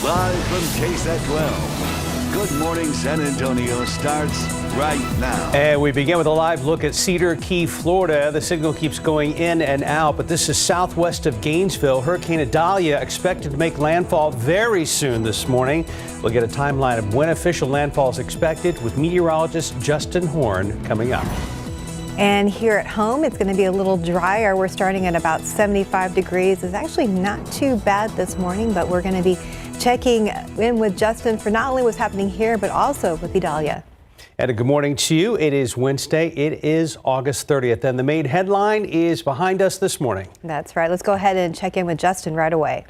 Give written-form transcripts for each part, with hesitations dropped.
Live from KSAT 12. Good Morning San Antonio starts right now. And we begin with a live look at Cedar Key, Florida. The signal keeps going in and out, but this is southwest of Gainesville. Hurricane Idalia expected to make landfall very soon this morning. We'll get a timeline of when official landfall is expected with meteorologist Justin Horn coming up. And here at home, it's going to be a little drier. We're starting at about 75 degrees. It's actually not too bad this morning, but we're going to be checking in with Justin for not only what's happening here, but also with Idalia. And a good morning to you. It is Wednesday. It is August 30th, and the main headline is behind us this morning. That's right. Let's go ahead and check in with Justin right away.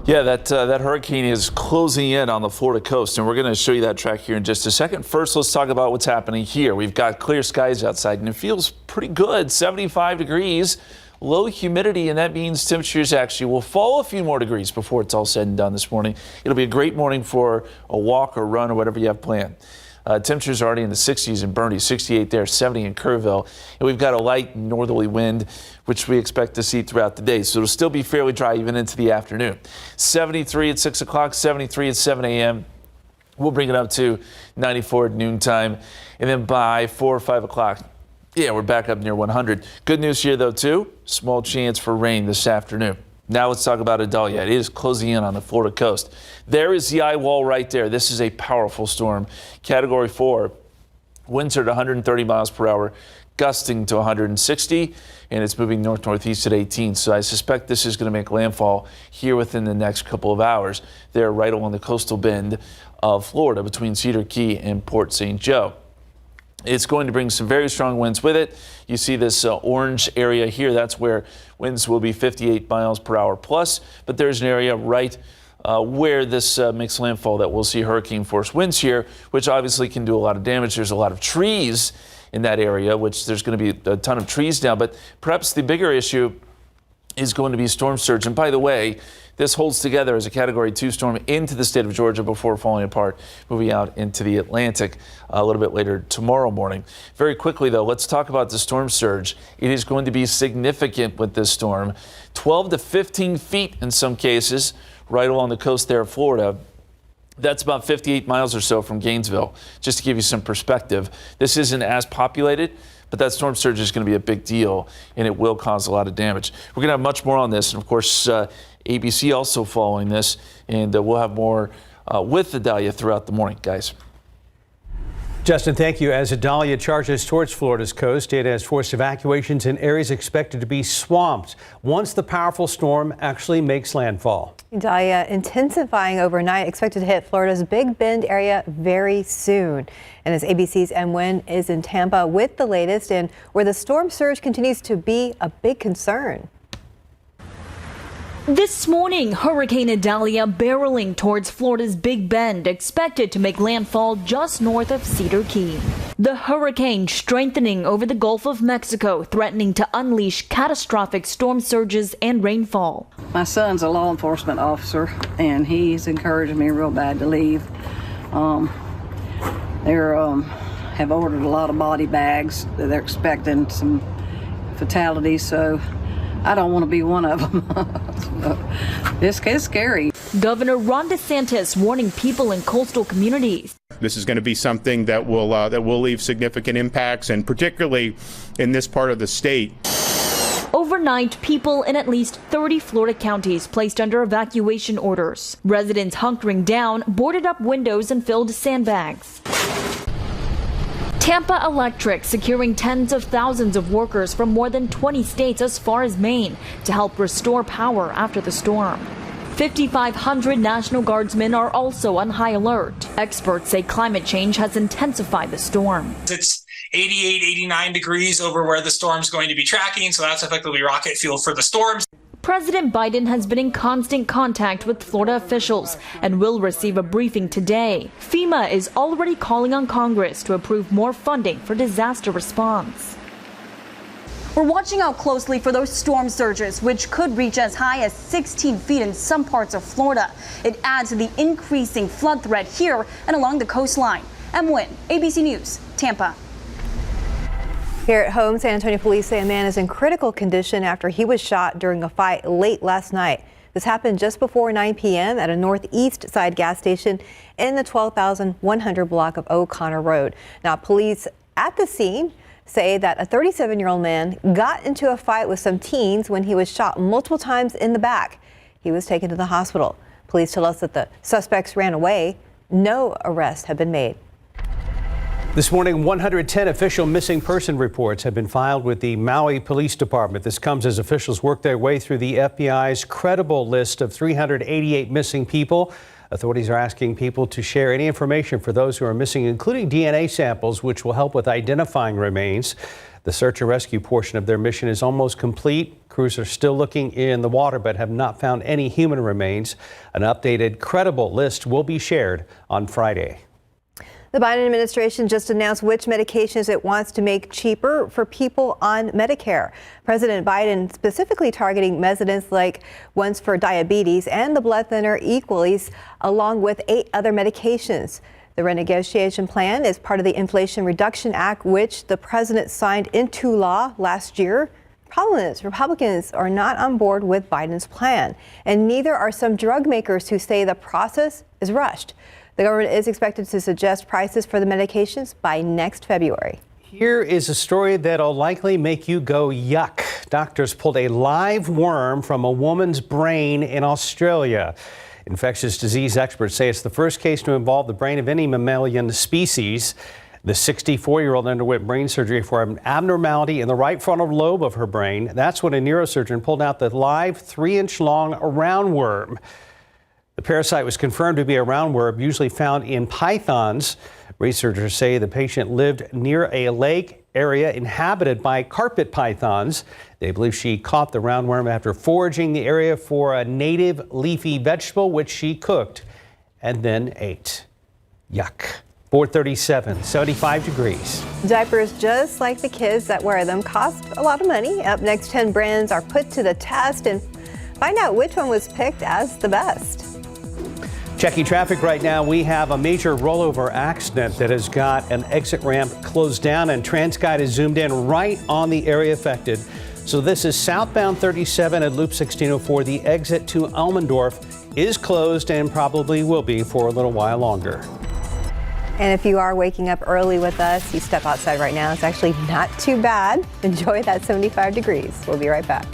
Yeah, that hurricane is closing in on the Florida coast, and we're going to show you that track here in just a second. First, let's talk about what's happening here. We've got clear skies outside, and it feels pretty good, 75 degrees, low humidity, and that means temperatures actually will fall a few more degrees before it's all said and done this morning. It'll be a great morning for a walk or run or whatever you have planned. Temperatures are already in the 60s in Burndy, 68 there, 70 in Kerrville. And we've got a light northerly wind, which we expect to see throughout the day. So it'll still be fairly dry even into the afternoon. 73 at 6 o'clock, 73 at 7 a.m. We'll bring it up to 94 at noontime. And then by 4 or 5 o'clock, yeah, we're back up near 100. Good news here, though, too. Small chance for rain this afternoon. Now let's talk about Idalia. It is closing in on the Florida coast. There is the eye wall right there. This is a powerful storm. Category 4. Winds are at 130 miles per hour, gusting to 160, and it's moving north-northeast at 18. So I suspect this is going to make landfall here within the next couple of hours. They're right along the coastal bend of Florida between Cedar Key and Port St. Joe. It's going to bring some very strong winds with it. You see this orange area here. That's where winds will be 58 miles per hour plus. But there's an area right where this makes landfall that we'll see hurricane force winds here, which obviously can do a lot of damage. There's a lot of trees in that area, which there's going to be a ton of trees down. But perhaps the bigger issue is going to be storm surge. And by the way, this holds together as a Category 2 storm into the state of Georgia before falling apart, moving out into the Atlantic a little bit later tomorrow morning. Very quickly, though, let's talk about the storm surge. It is going to be significant with this storm, 12 to 15 feet in some cases, right along the coast there of Florida. That's about 58 miles or so from Gainesville, just to give you some perspective. This isn't as populated, but that storm surge is going to be a big deal, and it will cause a lot of damage. We're going to have much more on this, and of course, ABC also following this, and we'll have more with Idalia throughout the morning, guys. Justin, thank you. As Idalia charges towards Florida's coast, it has forced evacuations in areas expected to be swamped once the powerful storm actually makes landfall. Idalia intensifying overnight, expected to hit Florida's Big Bend area very soon. And as ABC's Wynn is in Tampa with the latest, and where the storm surge continues to be a big concern. This morning, Hurricane Idalia barreling towards Florida's Big Bend, expected to make landfall just north of Cedar Key. The hurricane strengthening over the Gulf of Mexico, threatening to unleash catastrophic storm surges and rainfall. My son's a law enforcement officer, and he's encouraged me real bad to leave. They have ordered a lot of body bags. They're expecting some fatalities, so I don't want to be one of them. This is scary. Governor Ron DeSantis warning people in coastal communities. This is going to be something that will leave significant impacts, and particularly in this part of the state. Overnight, people in at least 30 Florida counties placed under evacuation orders. Residents hunkering down, boarded up windows and filled sandbags. Tampa Electric securing tens of thousands of workers from more than 20 states as far as Maine to help restore power after the storm. 5,500 National Guardsmen are also on high alert. Experts say climate change has intensified the storm. It's 88, 89 degrees over where the storm's going to be tracking, so that's effectively rocket fuel for the storms. President Biden has been in constant contact with Florida officials and will receive a briefing today. FEMA is already calling on Congress to approve more funding for disaster response. We're watching out closely for those storm surges, which could reach as high as 16 feet in some parts of Florida. It adds to the increasing flood threat here and along the coastline. Wynn, ABC News, Tampa. Here at home, San Antonio police say a man is in critical condition after he was shot during a fight late last night. This happened just before 9 p.m. at a northeast side gas station in the 12,100 block of O'Connor Road. Now, police at the scene say that a 37-year-old man got into a fight with some teens when he was shot multiple times in the back. He was taken to the hospital. Police tell us that the suspects ran away. No arrests have been made. This morning, 110 official missing person reports have been filed with the Maui Police Department. This comes as officials work their way through the FBI's credible list of 388 missing people. Authorities are asking people to share any information for those who are missing, including DNA samples, which will help with identifying remains. The search and rescue portion of their mission is almost complete. Crews are still looking in the water but have not found any human remains. An updated credible list will be shared on Friday. The Biden administration just announced which medications it wants to make cheaper for people on Medicare. President Biden specifically targeting medicines like ones for diabetes and the blood thinner Equalise, along with 8 other medications. The renegotiation plan is part of the Inflation Reduction Act, which the president signed into law last year. Problem is, Republicans are not on board with Biden's plan, and neither are some drug makers who say the process is rushed. The government is expected to suggest prices for the medications by next February. Here is a story that'll likely make you go yuck. Doctors pulled a live worm from a woman's brain in Australia. Infectious disease experts say it's the first case to involve the brain of any mammalian species. The 64-year-old underwent brain surgery for an abnormality in the right frontal lobe of her brain. That's when a neurosurgeon pulled out the live 3-inch-long roundworm. The parasite was confirmed to be a roundworm usually found in pythons. Researchers say the patient lived near a lake area inhabited by carpet pythons. They believe she caught the roundworm after foraging the area for a native leafy vegetable, which she cooked and then ate. Yuck. 437, 75 degrees. Diapers, just like the kids that wear them, cost a lot of money. Up next, 10 brands are put to the test and find out which one was picked as the best. Checking traffic right now, we have a major rollover accident that has got an exit ramp closed down, and TransGuide is zoomed in right on the area affected. So this is southbound 37 at Loop 1604. The exit to Elmendorf is closed and probably will be for a little while longer. And if you are waking up early with us, you step outside right now. It's actually not too bad. Enjoy that 75 degrees. We'll be right back.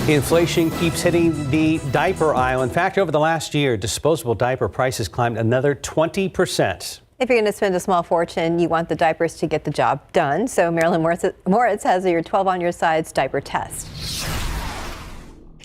Inflation keeps hitting the diaper aisle. In fact, over the last year, disposable diaper prices climbed another 20%. If you're going to spend a small fortune, you want the diapers to get the job done. So Marilyn Moritz has your 12 on your sides diaper test.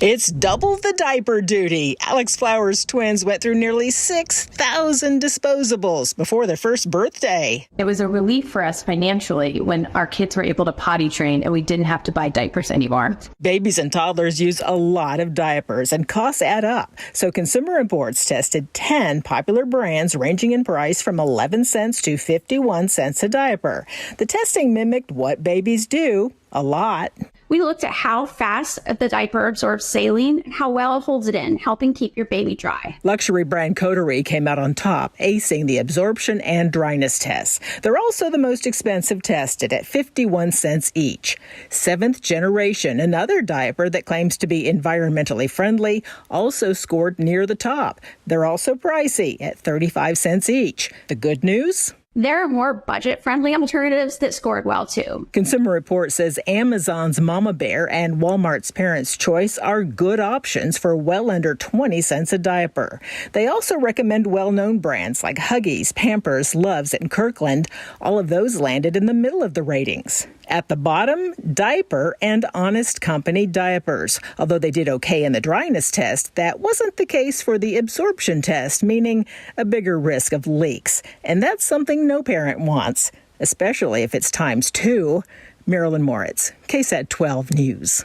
It's double the diaper duty. Alex Flowers' twins went through nearly 6,000 disposables before their first birthday. It was a relief for us financially when our kids were able to potty train and we didn't have to buy diapers anymore. Babies and toddlers use a lot of diapers and costs add up. So Consumer Reports tested 10 popular brands ranging in price from 11 cents to 51 cents a diaper. The testing mimicked what babies do a lot. We looked at how fast the diaper absorbs saline and how well it holds it in, helping keep your baby dry. Luxury brand Coterie came out on top, acing the absorption and dryness tests. They're also the most expensive tested at 51 cents each. Seventh Generation, another diaper that claims to be environmentally friendly, also scored near the top. They're also pricey at 35 cents each. The good news? There are more budget-friendly alternatives that scored well, too. Consumer Report says Amazon's Mama Bear and Walmart's Parents' Choice are good options for well under 20 cents a diaper. They also recommend well-known brands like Huggies, Pampers, Love's, and Kirkland. All of those landed in the middle of the ratings. At the bottom, Diaper and Honest Company diapers. Although they did okay in the dryness test, that wasn't the case for the absorption test, meaning a bigger risk of leaks. And that's something no parent wants, especially if it's times 2. Marilyn Moritz, KSAT 12 News.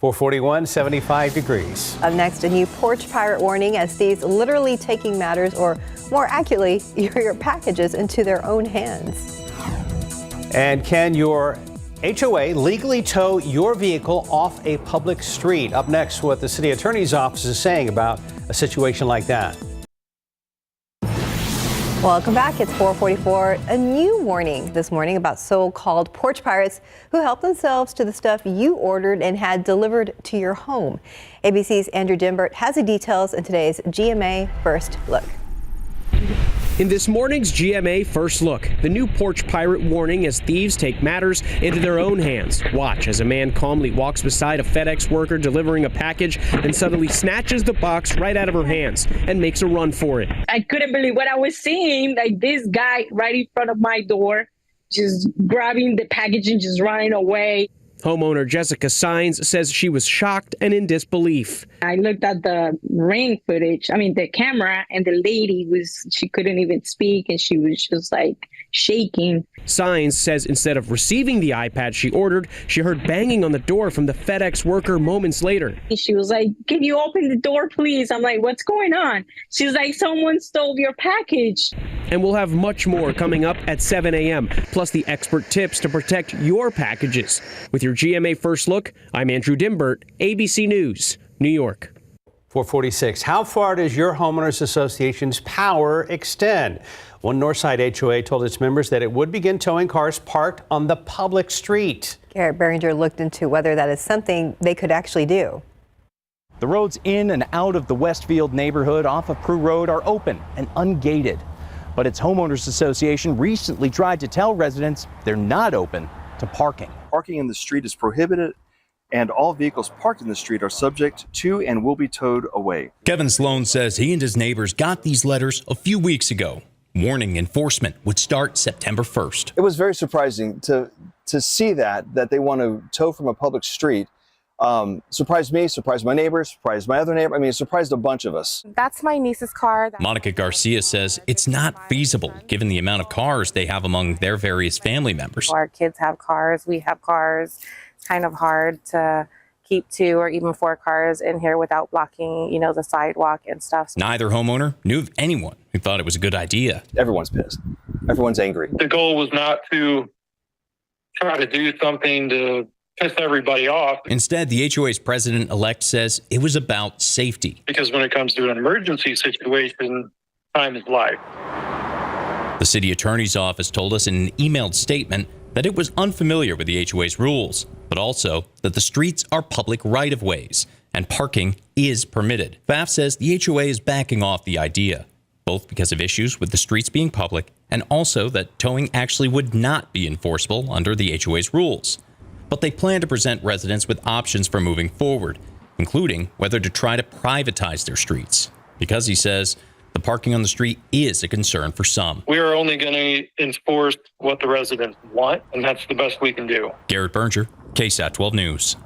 441, 75 degrees. Up next, a new porch pirate warning as thieves literally taking matters, or more accurately, your packages into their own hands. And can your HOA legally tow your vehicle off a public street? Up next, what the city attorney's office is saying about a situation like that. Welcome back. It's 4:44. A new warning this morning about so-called porch pirates who help themselves to the stuff you ordered and had delivered to your home. ABC's Andrew Dimbert has the details in today's GMA First Look. In this morning's GMA First Look, the new porch pirate warning as thieves take matters into their own hands. Watch as a man calmly walks beside a FedEx worker delivering a package and suddenly snatches the box right out of her hands and makes a run for it. I couldn't believe what I was seeing, like this guy right in front of my door, just grabbing the package and just running away. Homeowner Jessica Sines says she was shocked and in disbelief. I looked at the ring footage, the camera, and the lady she couldn't even speak, and she was just like shaking. Sines says instead of receiving the iPad she ordered, she heard banging on the door from the FedEx worker moments later. She was like, "Can you open the door, please?" I'm like, "What's going on?" She was like, "Someone stole your package." And we'll have much more coming up at 7 a.m., plus the expert tips to protect your packages. With your GMA First Look, I'm Andrew Dimbert, ABC News, New York. 446. How far does your homeowners association's power extend? One Northside HOA told its members that it would begin towing cars parked on the public street. Garrett Behringer looked into whether that is something they could actually do. The roads in and out of the Westfield neighborhood off of Prue Road are open and ungated. But its homeowners association recently tried to tell residents they're not open to parking. Parking in the street is prohibited, and all vehicles parked in the street are subject to and will be towed away. Kevin Sloan says he and his neighbors got these letters a few weeks ago, warning enforcement would start September 1st. It was very surprising to see that they want to tow from a public street. Surprised me, surprised my neighbors, surprised my other neighbor. It surprised a bunch of us. That's my niece's car. Monica Garcia says it's not feasible given the amount of cars they have among their various family members. Our kids have cars, we have cars. It's kind of hard to keep 2 or even 4 cars in here without blocking, the sidewalk and stuff. Neither homeowner knew of anyone who thought it was a good idea. Everyone's pissed. Everyone's angry. The goal was not to try to do something to piss everybody off. Instead, the HOA's president-elect says it was about safety. Because when it comes to an emergency situation, time is life. The city attorney's office told us in an emailed statement that it was unfamiliar with the HOA's rules, but also that the streets are public right-of-ways and parking is permitted. FAF says the HOA is backing off the idea, both because of issues with the streets being public and also that towing actually would not be enforceable under the HOA's rules. But they plan to present residents with options for moving forward, including whether to try to privatize their streets, because he says the parking on the street is a concern for some. We are only going to enforce what the residents want, and that's the best we can do. Garrett Behringer, KSAT 12 News.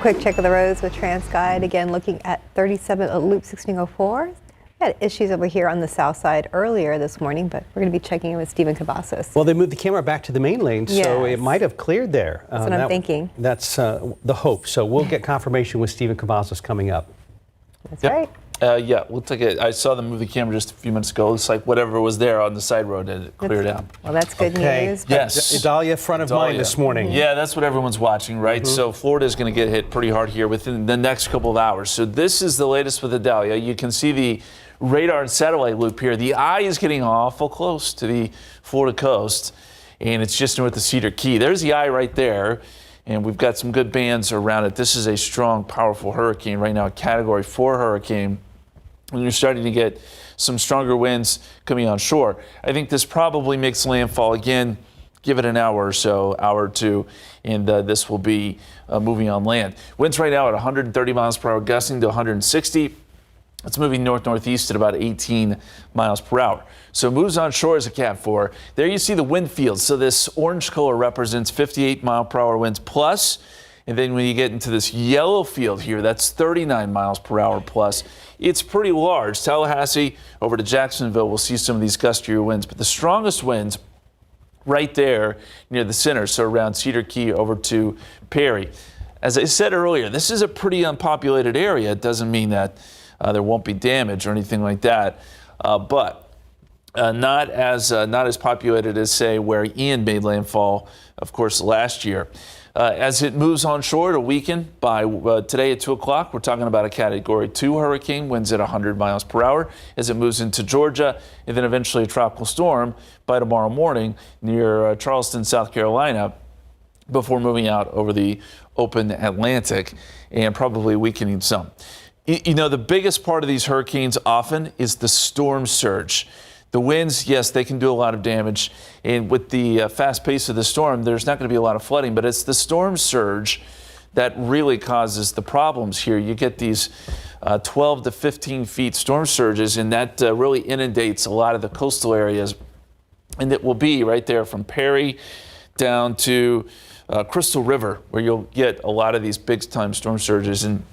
Quick check of the roads with TransGuide. Again, looking at 37 Loop 1604. We had issues over here on the south side earlier this morning, but we're going to be checking in with Stephen Cavazos. Well, they moved the camera back to the main lane, so it might have cleared there. That's what I'm thinking. That's the hope. So we'll get confirmation with Stephen Cavazos coming up. That's right. Yeah, we'll take it. I saw them move the camera just a few minutes ago. It looks like whatever was there on the side road had cleared out. Well, that's good news. Yes. Idalia front of mind this morning. Yeah, that's what everyone's watching, right? So Florida is going to get hit pretty hard here within the next couple of hours. So this is the latest with Idalia. You can see the radar and satellite loop here. The eye is getting awful close to the Florida coast, and it's just north of Cedar Key. There's the eye right there, and we've got some good bands around it. This is a strong, powerful hurricane right now, a Category 4 hurricane. And you're starting to get some stronger winds coming on shore. I think this probably makes landfall again. Give it an hour or so, hour or two, and this will be moving on land. Winds right now at 130 miles per hour, gusting to 160. It's moving north-northeast at about 18 miles per hour. So it moves on shore as a Cat 4. There you see the wind field. So this orange color represents 58 mile per hour winds plus. And then when you get into this yellow field here, that's 39 miles per hour plus. It's pretty large. Tallahassee over to Jacksonville, we'll see some of these gustier winds. But the strongest winds right there near the center, so around Cedar Key over to Perry. As I said earlier, this is a pretty unpopulated area. It doesn't mean that there won't be damage or anything like that, but not as populated as, say, where Ian made landfall, of course, last year. As it moves onshore to weaken by today at 2 o'clock, we're talking about a Category 2 hurricane, winds at 100 miles per hour as it moves into Georgia, and then eventually a tropical storm by tomorrow morning near Charleston, South Carolina, before moving out over the open Atlantic and probably weakening some. You know, the biggest part of these hurricanes often is the storm surge. The winds, yes, they can do a lot of damage. And with the fast pace of the storm, there's not going to be a lot of flooding, but it's the storm surge that really causes the problems here. You get these 12 to 15 feet storm surges, and that really inundates a lot of the coastal areas. And it will be right there from Perry down to Crystal River, where you'll get a lot of these big-time storm surges. And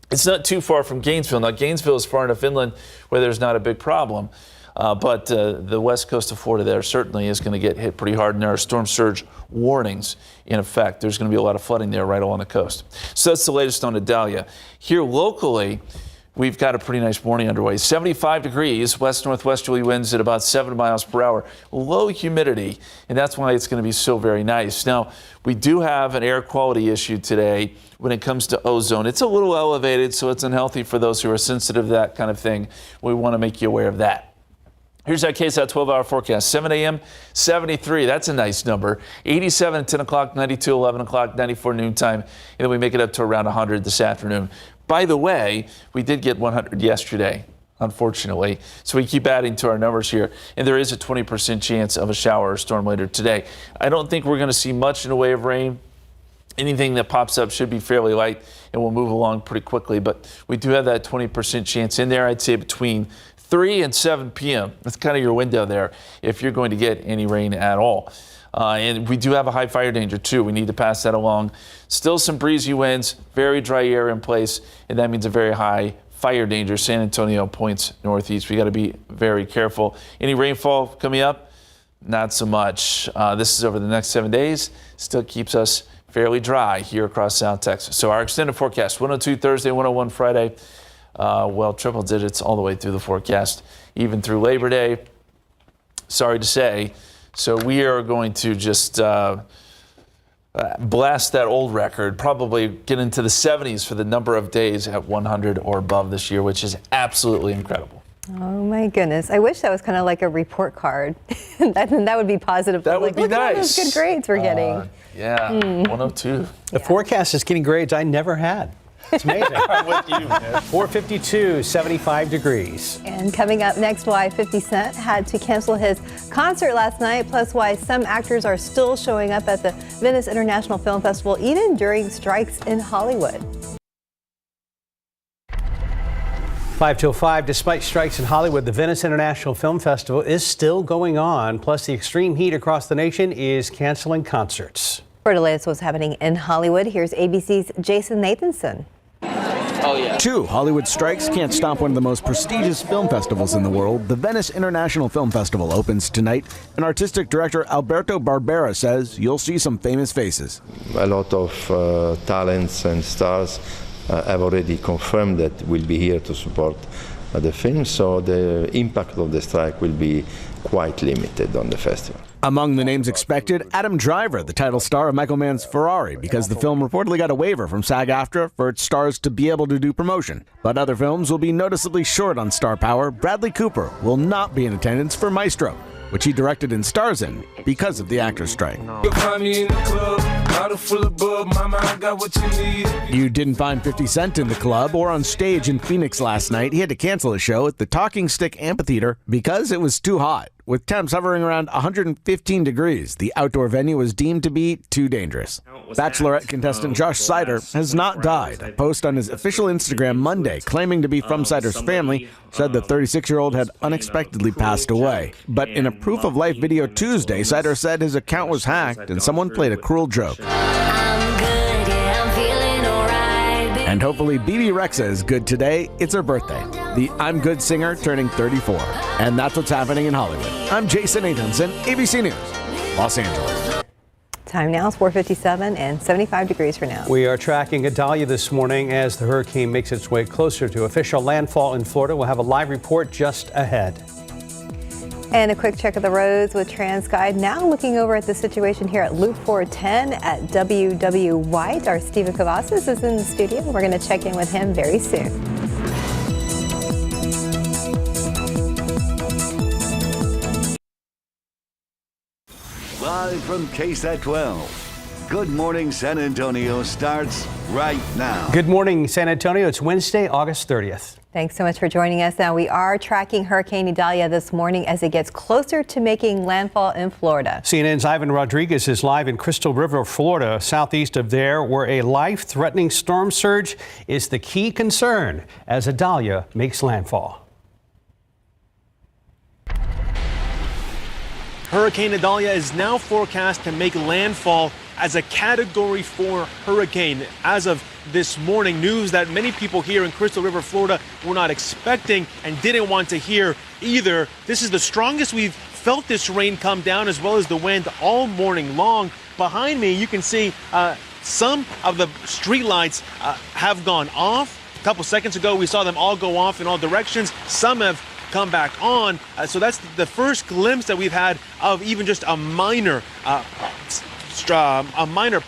it's not too far from Gainesville. Now, Gainesville is far enough inland where there's not a big problem. But the west coast of Florida there certainly is going to get hit pretty hard, and there are storm surge warnings in effect. There's going to be a lot of flooding there right along the coast. So that's the latest on Idalia. Here locally, we've got a pretty nice morning underway. 75 degrees, west-northwesterly winds at about 7 miles per hour. Low humidity, and that's why it's going to be so very nice. Now, we do have an air quality issue today when it comes to ozone. It's a little elevated, so it's unhealthy for those who are sensitive to that kind of thing. We want to make you aware of that. Here's our KSAT 12-hour forecast. 7 a.m., 73. That's a nice number. 87 at 10 o'clock, 92, 11 o'clock, 94 noontime. And then we make it up to around 100 this afternoon. By the way, we did get 100 yesterday, unfortunately. So we keep adding to our numbers here. And there is a 20% chance of a shower or storm later today. I don't think we're going to see much in the way of rain. Anything that pops up should be fairly light and will move along pretty quickly. But we do have that 20% chance in there. I'd say between 3 and 7 p.m. That's kind of your window there if you're going to get any rain at all. And we do have a high fire danger too. We need to pass that along. Still some breezy winds, very dry air in place, and that means a very high fire danger. San Antonio points northeast. We got to be very careful. Any rainfall coming up? Not so much. This is over the next 7 days. Still keeps us fairly dry here across South Texas. So our extended forecast, 102 Thursday, 101 Friday. Well, triple digits all the way through the forecast, even through Labor Day. Sorry to say. So we are going to just blast that old record, probably get into the 70s for the number of days at 100 or above this year, which is absolutely incredible. Oh my goodness. I wish that was kind of like a report card. that would be positive. That would be look nice. At all those good grades we're getting. Yeah, 102. The forecast is getting grades I never had. It's amazing. I'm with you, man. 452, 75 degrees. And coming up next, why 50 Cent had to cancel his concert last night, plus why some actors are still showing up at the Venice International Film Festival, even during strikes in Hollywood. 5 till 5. Despite strikes in Hollywood, the Venice International Film Festival is still going on. Plus, the extreme heat across the nation is canceling concerts. For the latest what's happening in Hollywood, here's ABC's Jason Nathanson. Oh, yeah. 2 Hollywood strikes can't stop one of the most prestigious film festivals in the world. The Venice International Film Festival opens tonight, and artistic director Alberto Barbera says you'll see some famous faces. A lot of talents and stars have already confirmed that will be here to support the film, so the impact of the strike will be quite limited on the festival. Among the names expected, Adam Driver, the title star of Michael Mann's Ferrari, because the film reportedly got a waiver from SAG-AFTRA for its stars to be able to do promotion. But other films will be noticeably short on star power. Bradley Cooper will not be in attendance for Maestro, which he directed and stars in because of the actors' strike. You didn't find 50 Cent in the club or on stage in Phoenix last night. He had to cancel a show at the Talking Stick Amphitheater because it was too hot. With temps hovering around 115 degrees, the outdoor venue was deemed to be too dangerous. Bachelorette contestant Josh Sider has not died. A post on his official Instagram Monday claiming to be from Sider's family said the 36-year-old had unexpectedly passed away. But in a proof of life video Tuesday, Sider said his account was hacked and someone played a cruel joke. And hopefully BB Rexa is good today. It's her birthday. The I'm Good singer turning 34. And that's what's happening in Hollywood. I'm Jason Nathanson, ABC News, Los Angeles. Time now is 4:57 and 75 degrees for now. We are tracking Idalia this morning as the hurricane makes its way closer to official landfall in Florida. We'll have a live report just ahead. And a quick check of the roads with TransGuide. Now looking over at the situation here at Loop 410 at WW White. Our Stephen Cavazos is in the studio. We're going to check in with him very soon. Live from KSAT 12. Good Morning San Antonio starts right now. Good morning, San Antonio. It's Wednesday, August 30th. Thanks so much for joining us. Now, we are tracking Hurricane Idalia this morning as it gets closer to making landfall in Florida. CNN's Ivan Rodriguez is live in Crystal River, Florida, southeast of there, where a life-threatening storm surge is the key concern as Idalia makes landfall. Hurricane Idalia is now forecast to make landfall as a Category 4 hurricane. As of this morning, news that many people here in Crystal River, Florida were not expecting and didn't want to hear either. This is the strongest we've felt this rain come down, as well as the wind, all morning long. Behind me, you can see some of the street lights have gone off. A couple seconds ago, we saw them all go off in all directions. Some have come back on. So that's the first glimpse that we've had of even just a minor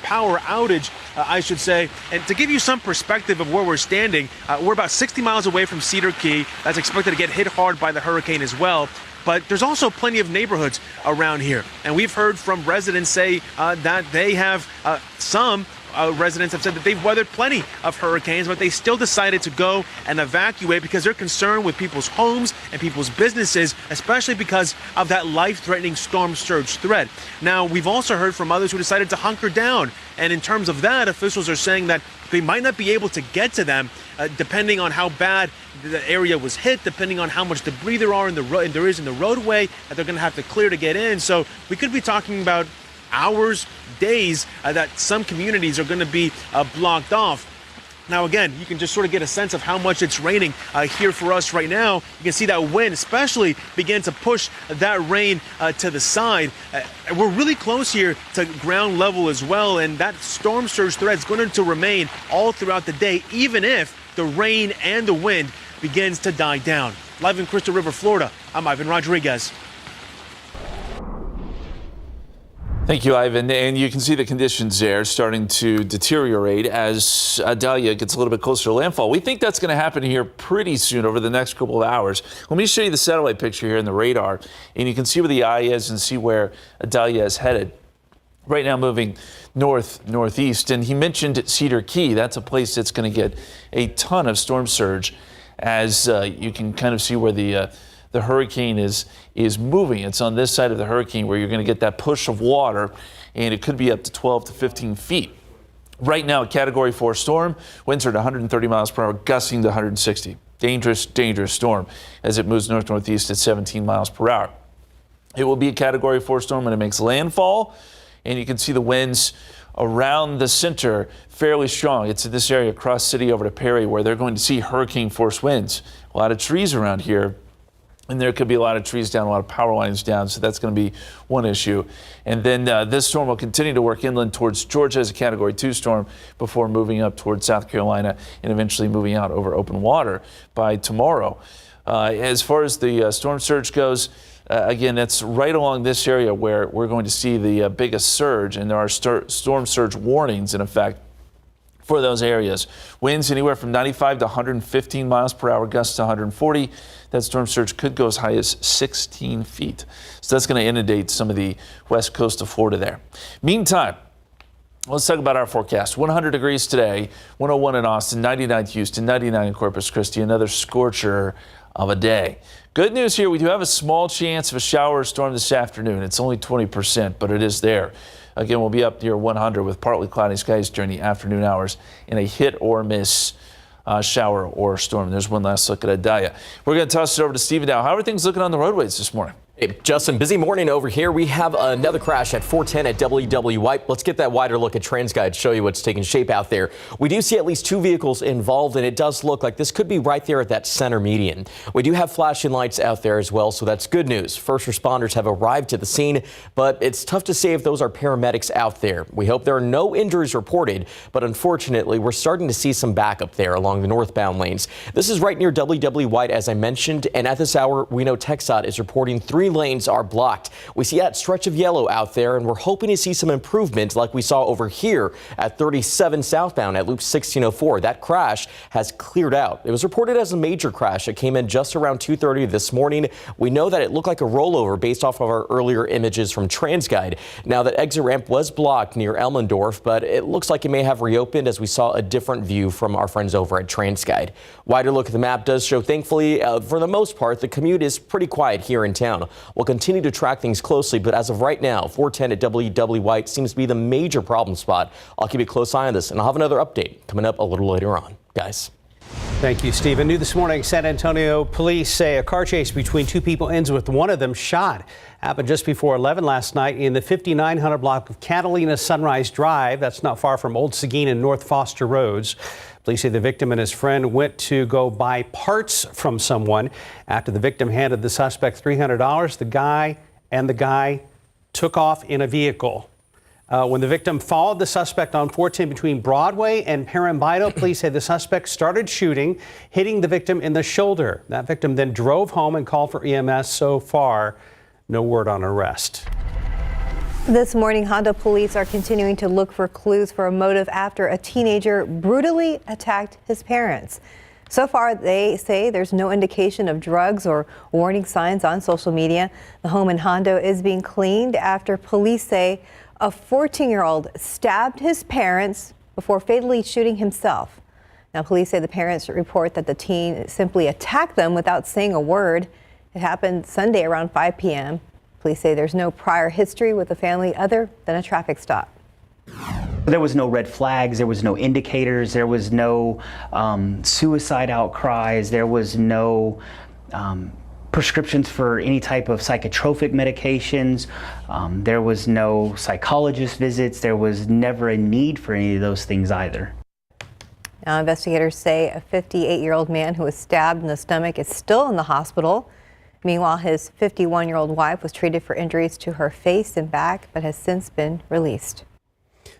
power outage, I should say. And to give you some perspective of where we're standing, we're about 60 miles away from Cedar Key. That's expected to get hit hard by the hurricane as well. But there's also plenty of neighborhoods around here. And we've heard from residents say that they have some residents have said that they've weathered plenty of hurricanes, but they still decided to go and evacuate because they're concerned with people's homes and people's businesses, especially because of that life-threatening storm surge threat. Now, we've also heard from others who decided to hunker down. And in terms of that, officials are saying that they might not be able to get to them depending on how bad the area was hit, depending on how much debris there is in the roadway that they're going to have to clear to get in. So we could be talking about hours, days that some communities are going to be blocked off. Now, again, you can just sort of get a sense of how much it's raining here for us right now. You can see that wind especially begin to push that rain to the side. We're really close here to ground level as well, and that storm surge threat is going to remain all throughout the day, even if the rain and the wind begins to die down. Live in Crystal River, Florida, I'm Ivan Rodriguez. Thank you, Ivan. And you can see the conditions there starting to deteriorate as Idalia gets a little bit closer to landfall. We think that's going to happen here pretty soon over the next couple of hours. Let me show you the satellite picture here in the radar, and you can see where the eye is and see where Idalia is headed. Right now moving northeast, and he mentioned Cedar Key. That's a place that's going to get a ton of storm surge, as you can kind of see where the hurricane is moving. It's on this side of the hurricane where you're going to get that push of water, and it could be up to 12 to 15 feet. Right now, a Category 4 storm, winds are at 130 miles per hour, gusting to 160. Dangerous, dangerous storm as it moves north-northeast at 17 miles per hour. It will be a Category 4 storm when it makes landfall, and you can see the winds around the center fairly strong. It's in this area across city over to Perry where they're going to see hurricane force winds. A lot of trees around here. And there could be a lot of trees down, a lot of power lines down, so that's going to be one issue. And then this storm will continue to work inland towards Georgia as a Category 2 storm before moving up towards South Carolina and eventually moving out over open water by tomorrow. As far as the storm surge goes, again, that's right along this area where we're going to see the biggest surge, and there are storm surge warnings in effect for those areas. Winds anywhere from 95 to 115 miles per hour, gusts to 140. That storm surge could go as high as 16 feet. So that's going to inundate some of the west coast of Florida there. Meantime, let's talk about our forecast. 100 degrees today, 101 in Austin, 99 in Houston, 99 in Corpus Christi. Another scorcher of a day. Good news here, we do have a small chance of a shower or storm this afternoon. It's only 20%, but it is there. Again, we'll be up near 100 with partly cloudy skies during the afternoon hours and a hit or miss shower or storm. There's one last look at Idalia. We're going to toss it over to Steven now. How are things looking on the roadways this morning? Hey, Justin, busy morning over here. We have another crash at 410 at WW White. Let's get that wider look at TransGuide, show you what's taking shape out there. We do see at least two vehicles involved, and it does look like this could be right there at that center median. We do have flashing lights out there as well, so that's good news. First responders have arrived to the scene, but it's tough to say if those are paramedics out there. We hope there are no injuries reported, but unfortunately, we're starting to see some backup there along the northbound lanes. This is right near WW White, as I mentioned, and at this hour, we know KSAT is reporting 3 lanes are blocked. We see that stretch of yellow out there, and we're hoping to see some improvement like we saw over here at 37 southbound at Loop 1604. That crash has cleared out. It was reported as a major crash. It came in just around 2:30 this morning. We know that it looked like a rollover based off of our earlier images from TransGuide. Now, that exit ramp was blocked near Elmendorf, but it looks like it may have reopened as we saw a different view from our friends over at TransGuide. Wider look at the map does show, thankfully, for the most part, the commute is pretty quiet here in town. We'll continue to track things closely, but as of right now, 410 at WW White seems to be the major problem spot. I'll keep a close eye on this, and I'll have another update coming up a little later on. Guys. Thank you, Stephen. New this morning, San Antonio police say a car chase between two people ends with one of them shot. Happened just before 11 last night in the 5900 block of Catalina Sunrise Drive. That's not far from Old Seguin and North Foster Roads. Police say the victim and his friend went to go buy parts from someone. After the victim handed the suspect $300, the guy took off in a vehicle. When the victim followed the suspect on 410 between Broadway and Parambido, police say the suspect started shooting, hitting the victim in the shoulder. That victim then drove home and called for EMS. So far, no word on arrest. This morning, Hondo police are continuing to look for clues for a motive after a teenager brutally attacked his parents. So far, they say there's no indication of drugs or warning signs on social media. The home in Hondo is being cleaned after police say a 14-year-old stabbed his parents before fatally shooting himself. Now, police say the parents report that the teen simply attacked them without saying a word. It happened Sunday around 5 p.m. Police say there's no prior history with the family other than a traffic stop. There was no red flags, there was no indicators, there was no suicide outcries, there was no prescriptions for any type of psychotropic medications, there was no psychologist visits, there was never a need for any of those things either. Now, investigators say a 58-year-old man who was stabbed in the stomach is still in the hospital. Meanwhile, his 51-year-old wife was treated for injuries to her face and back, but has since been released.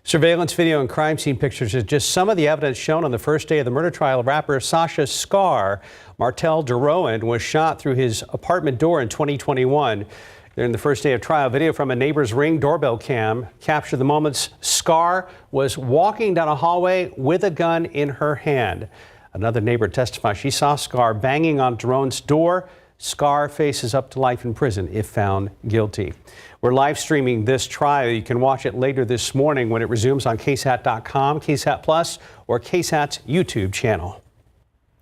Surveillance video and crime scene pictures is just some of the evidence shown on the first day of the murder trial of rapper Sasha Scar. Martel DeRowan was shot through his apartment door in 2021. During the first day of trial, video from a neighbor's Ring doorbell cam captured the moments Scar was walking down a hallway with a gun in her hand. Another neighbor testified she saw Scar banging on DeRowan's door. Scar faces up to life in prison if found guilty. We're live streaming this trial. You can watch it later this morning when it resumes on KSAT.com, KSAT Plus, or KSAT's YouTube channel.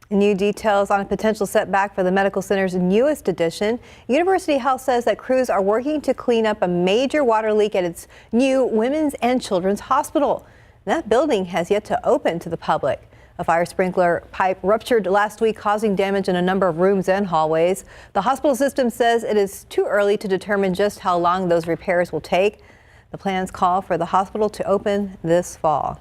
New details on a potential setback for the medical center's newest addition. University Health says that crews are working to clean up a major water leak at its new Women's and Children's Hospital. That building has yet to open to the public. A fire sprinkler pipe ruptured last week, causing damage in a number of rooms and hallways. The hospital system says it is too early to determine just how long those repairs will take. The plans call for the hospital to open this fall.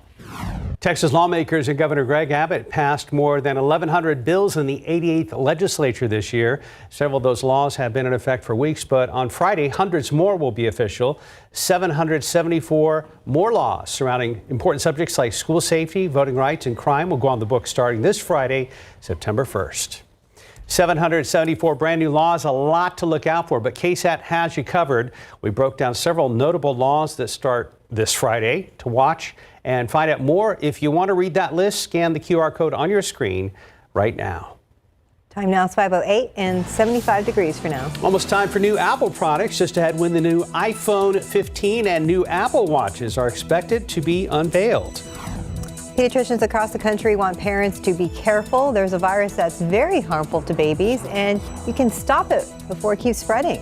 Texas lawmakers and Governor Greg Abbott passed more than 1,100 bills in the 88th legislature this year. Several of those laws have been in effect for weeks, but on Friday, hundreds more will be official. 774 more laws surrounding important subjects like school safety, voting rights, and crime will go on the books starting this Friday, September 1st. 774 brand new laws, a lot to look out for, but KSAT has you covered. We broke down several notable laws that start this Friday to watch and find out more. If you want to read that list, scan the QR code on your screen right now. Time now is 5:08 and 75 degrees for now. Almost time for new Apple products. Just ahead, when the new iPhone 15 and new Apple Watches are expected to be unveiled. Pediatricians across the country want parents to be careful. There's a virus that's very harmful to babies, and you can stop it before it keeps spreading.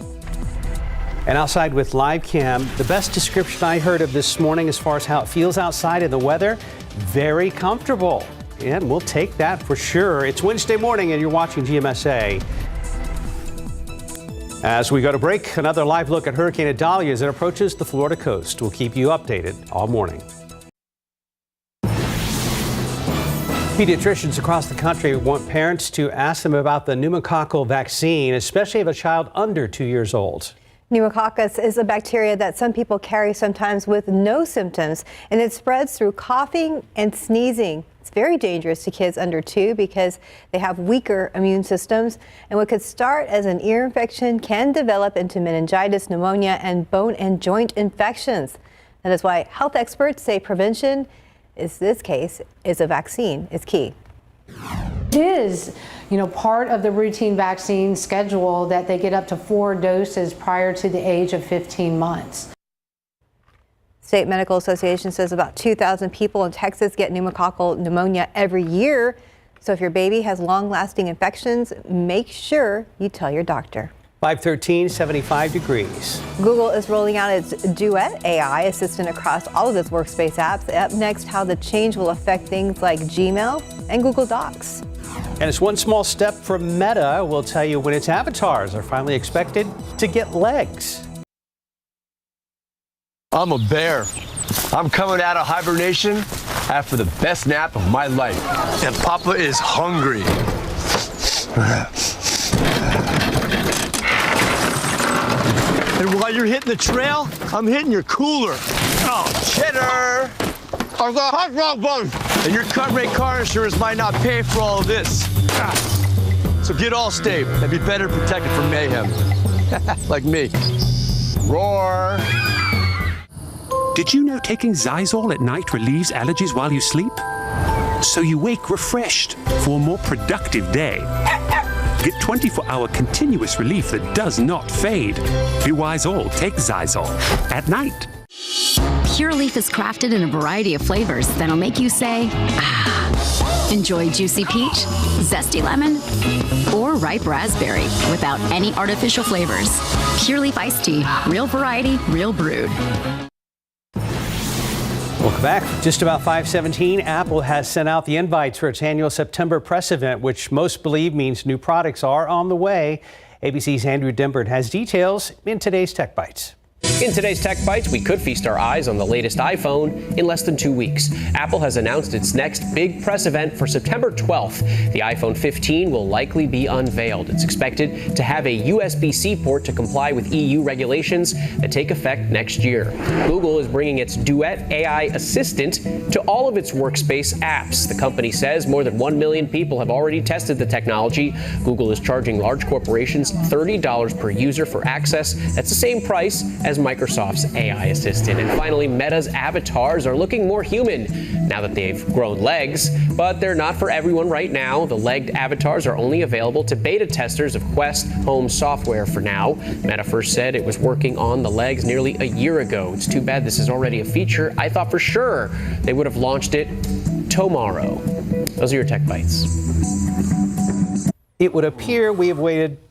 And outside with live cam, the best description I heard of this morning as far as how it feels outside in the weather, very comfortable. And we'll take that for sure. It's Wednesday morning and you're watching GMSA. As we go to break, another live look at Hurricane Idalia as it approaches the Florida coast. We'll keep you updated all morning. Pediatricians across the country want parents to ask them about the pneumococcal vaccine, especially if a child under 2 years old. Pneumococcus is a bacteria that some people carry sometimes with no symptoms, and it spreads through coughing and sneezing. It's very dangerous to kids under 2 because they have weaker immune systems, and what could start as an ear infection can develop into meningitis, pneumonia, and bone and joint infections. That is why health experts say prevention is a vaccine is key. It is, part of the routine vaccine schedule that they get up to 4 doses prior to the age of 15 months. State Medical Association says about 2,000 people in Texas get pneumococcal pneumonia every year. So if your baby has long-lasting infections, make sure you tell your doctor. 513, 75 degrees. Google is rolling out its Duet AI assistant across all of its workspace apps. Up next, how the change will affect things like Gmail and Google Docs. And it's one small step from Meta. We'll tell you when its avatars are finally expected to get legs. I'm a bear. I'm coming out of hibernation after the best nap of my life. And Papa is hungry. And while you're hitting the trail, I'm hitting your cooler. Oh, cheddar! I've got a hot dog bun! And your cut rate car insurance might not pay for all of this. So get Allstate and be better protected from mayhem. Like me. Roar! Did you know taking Zysol at night relieves allergies while you sleep? So you wake refreshed for a more productive day. Get 24-hour continuous relief that does not fade. Be wise all, take Zysol at night. Pure Leaf is crafted in a variety of flavors that'll make you say, ah. Enjoy juicy peach, zesty lemon, or ripe raspberry without any artificial flavors. Pure Leaf iced tea, real variety, real brewed. Welcome back. Just about 5:17, Apple has sent out the invites for its annual September press event, which most believe means new products are on the way. ABC's Andrew Dimbert has details in today's Tech Bites. In today's Tech Bites, we could feast our eyes on the latest iPhone in less than 2 weeks. Apple has announced its next big press event for September 12th. The iPhone 15 will likely be unveiled. It's expected to have a USB-C port to comply with EU regulations that take effect next year. Google is bringing its Duet AI assistant to all of its workspace apps. The company says more than 1 million people have already tested the technology. Google is charging large corporations $30 per user for access. That's the same price as Microsoft's AI assistant. And finally, Meta's avatars are looking more human now that they've grown legs, but they're not for everyone right now. The legged avatars are only available to beta testers of Quest Home software for now. Meta first said it was working on the legs nearly a year ago. It's too bad this is already a feature. I thought for sure they would have launched it tomorrow. Those are your Tech Bites. It would appear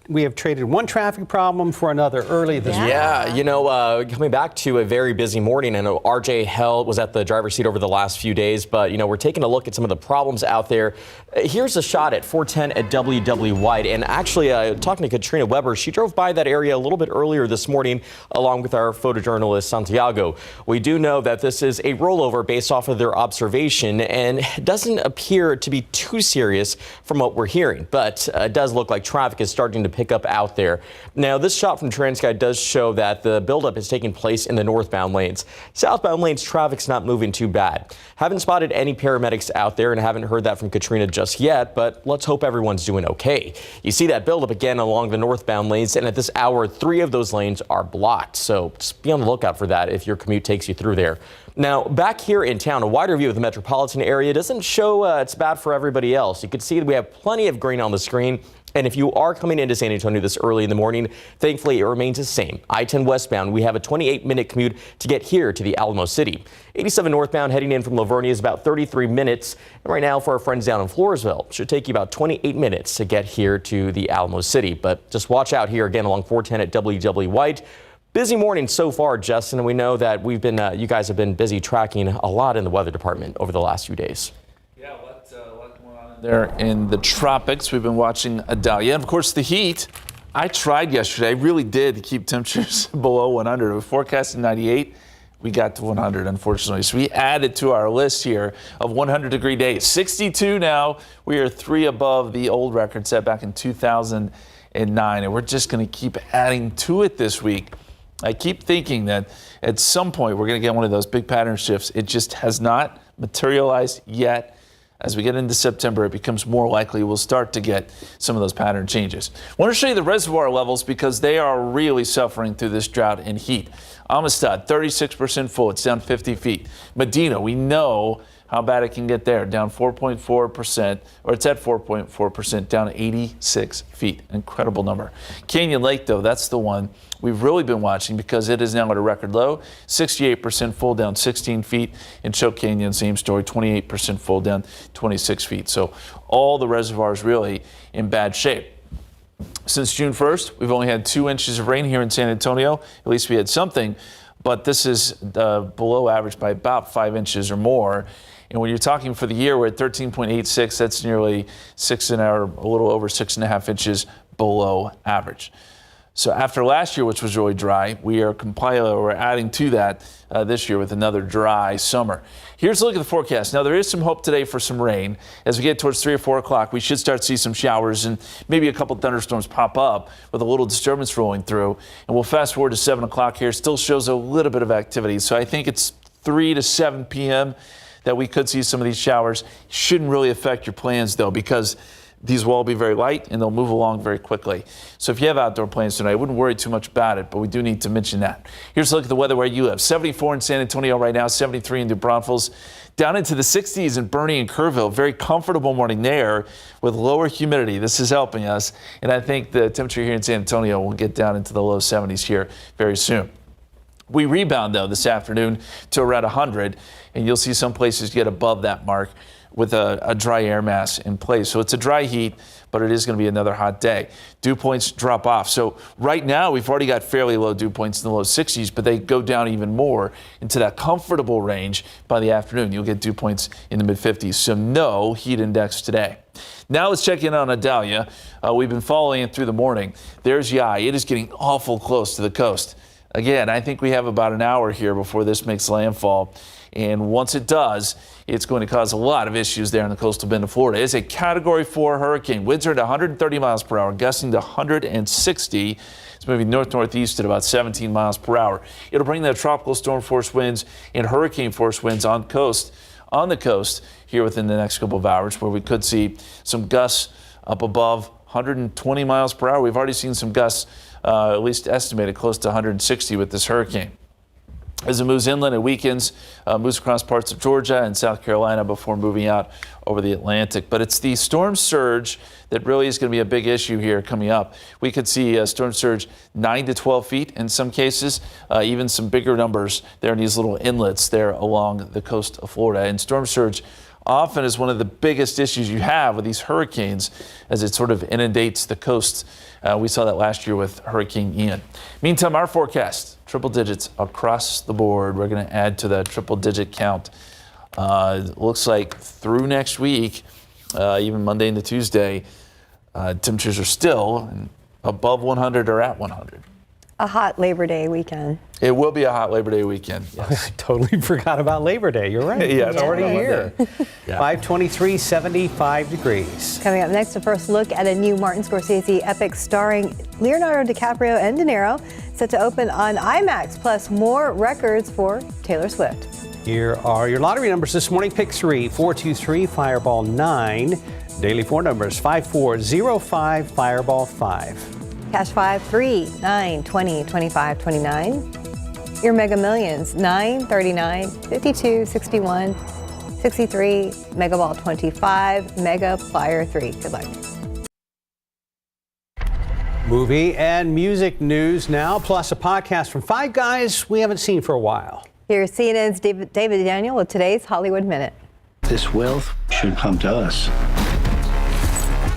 we have traded one traffic problem for another early this morning. Yeah, coming back to a very busy morning. I know RJ Hell was at the driver's seat over the last few days, but, we're taking a look at some of the problems out there. Here's a shot at 410 at WW White. And actually, talking to Katrina Weber, she drove by that area a little bit earlier this morning, along with our photojournalist Santiago. We do know that this is a rollover based off of their observation, and it doesn't appear to be too serious from what we're hearing. But it does look like traffic is starting to pick up out there. Now, this shot from TransGuide does show that the buildup is taking place in the northbound lanes. Southbound lanes, traffic's not moving too bad. Haven't spotted any paramedics out there and haven't heard that from Katrina just yet, but let's hope everyone's doing okay. You see that buildup again along the northbound lanes, and at this hour, 3 of those lanes are blocked. So just be on the lookout for that if your commute takes you through there. Now, back here in town, a wider view of the metropolitan area doesn't show it's bad for everybody else. You can see that we have plenty of green on the screen. And if you are coming into San Antonio this early in the morning, thankfully it remains the same. I-10 westbound, we have a 28-minute commute to get here to the Alamo City. 87 northbound heading in from Lavernia is about 33 minutes. And right now for our friends down in Floresville, it should take you about 28 minutes to get here to the Alamo City. But just watch out here again along 410 at WW White. Busy morning so far, Justin, and we know that you guys have been busy tracking a lot in the weather department over the last few days. There in the tropics, we've been watching Idalia. And of course, the heat. I tried yesterday. I really did to keep temperatures below 100. We forecasted 98. We got to 100, unfortunately. So we added to our list here of 100-degree days. 62 now. We are 3 above the old record set back in 2009. And we're just going to keep adding to it this week. I keep thinking that at some point we're going to get one of those big pattern shifts. It just has not materialized yet. As we get into September, it becomes more likely we'll start to get some of those pattern changes. I want to show you the reservoir levels because they are really suffering through this drought and heat. Amistad, 36% full. It's down 50 feet. Medina, we know how bad it can get there, down 4.4%, or it's at 4.4%, down 86 feet. Incredible number. Canyon Lake, though, that's the one we've really been watching because it is now at a record low, 68% full, down 16 feet. In Choke Canyon, same story, 28% full, down 26 feet. So all the reservoirs really in bad shape. Since June 1st, we've only had 2 inches of rain here in San Antonio. At least we had something, but this is below average by about 5 inches or more. And when you're talking for the year, we're at 13.86. That's nearly a little over 6.5 inches below average. So after last year, which was really dry, we're adding to that this year with another dry summer. Here's a look at the forecast. Now, there is some hope today for some rain. As we get towards 3 or 4 o'clock, we should start to see some showers and maybe a couple thunderstorms pop up with a little disturbance rolling through. And we'll fast forward to 7 o'clock here. Still shows a little bit of activity. So I think it's 3 to 7 p.m. that we could see some of these showers. Shouldn't really affect your plans, though, because these will all be very light and they'll move along very quickly. So if you have outdoor plans tonight, I wouldn't worry too much about it, but we do need to mention that. Here's a look at the weather where you live. 74 in San Antonio right now, 73 in New Braunfels, down into the 60s in Bernie and Kerrville. Very comfortable morning there with lower humidity. This is helping us, and I think the temperature here in San Antonio will get down into the low 70s here very soon. We rebound, though, this afternoon to around 100, and you'll see some places get above that mark with a dry air mass in place. So it's a dry heat, but it is going to be another hot day. Dew points drop off. So right now, we've already got fairly low dew points in the low 60s, but they go down even more into that comfortable range by the afternoon. You'll get dew points in the mid-50s. So no heat index today. Now let's check in on Idalia. We've been following it through the morning. There's Yai. It is getting awful close to the coast. Again, I think we have about an hour here before this makes landfall. And once it does, it's going to cause a lot of issues there in the coastal bend of Florida. It's a Category 4 hurricane. Winds are at 130 miles per hour, gusting to 160. It's moving north-northeast at about 17 miles per hour. It'll bring the tropical storm force winds and hurricane force winds on the coast here within the next couple of hours, where we could see some gusts up above 120 miles per hour. We've already seen some gusts, at least estimated close to 160 with this hurricane. As it moves inland, it weakens, moves across parts of Georgia and South Carolina before moving out over the Atlantic. But it's the storm surge that really is going to be a big issue here coming up. We could see a storm surge 9 to 12 feet in some cases, even some bigger numbers there in these little inlets there along the coast of Florida. And storm surge often is one of the biggest issues you have with these hurricanes as it sort of inundates the coast. We saw that last year with Hurricane Ian. Meantime, our forecast, triple digits across the board. We're going to add to that triple digit count. Looks like through next week, even Monday into Tuesday, temperatures are still above 100 or at 100. A hot Labor Day weekend. It will be a hot Labor Day weekend. Yes. I totally forgot about Labor Day. You're right. Yeah, it's already here. Yeah. 523, 75 degrees. Coming up next, a first look at a new Martin Scorsese epic starring Leonardo DiCaprio and De Niro, set to open on IMAX, plus more records for Taylor Swift. Here are your lottery numbers this morning. Pick 3, 423, Fireball 9. Daily 4 numbers, 5405, Fireball 5. Cash 5, 3, 9, 20, 25, 29. Your Mega Millions, 9, 39, 52, 61, 63, Mega Ball 25, Mega Flyer 3. Good luck. Movie and music news now, plus a podcast from 5 guys we haven't seen for a while. Here's CNN's David Daniel with today's Hollywood Minute. This wealth should come to us.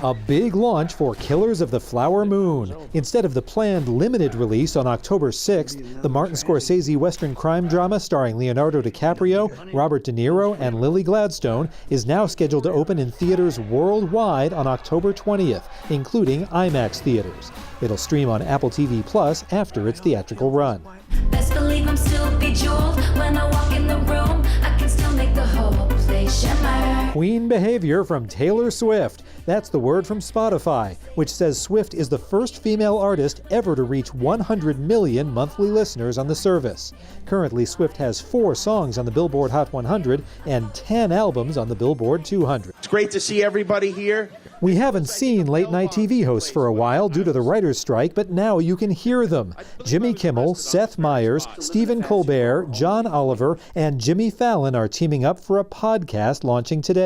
A big launch for Killers of the Flower Moon. Instead of the planned limited release on October 6th, the Martin Scorsese Western crime drama starring Leonardo DiCaprio, Robert De Niro, and Lily Gladstone is now scheduled to open in theaters worldwide on October 20th, including IMAX theaters. It'll stream on Apple TV Plus after its theatrical run. Best believe I'm still bejeweled when I walk in the room. I can still make the whole place shimmer. Queen behavior from Taylor Swift. That's the word from Spotify, which says Swift is the first female artist ever to reach 100 million monthly listeners on the service. Currently, Swift has 4 songs on the Billboard Hot 100 and 10 albums on the Billboard 200. It's great to see everybody here. We haven't seen late-night TV hosts for a while due to the writer's strike, but now you can hear them. Jimmy Kimmel, Seth Meyers, Stephen Colbert, John Oliver, and Jimmy Fallon are teaming up for a podcast launching today.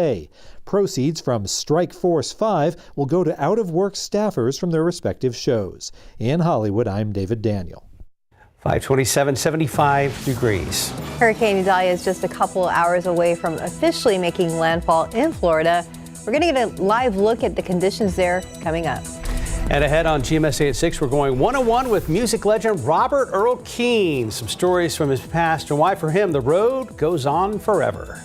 Proceeds from Strike Force 5 will go to out-of-work staffers from their respective shows. In Hollywood, I'm David Daniel. 527, 75 degrees. Hurricane Idalia is just a couple hours away from officially making landfall in Florida. We're going to get a live look at the conditions there coming up. And ahead on GMS 8 at 6, we're going one-on-one with music legend Robert Earl Keen. Some stories from his past and why for him the road goes on forever.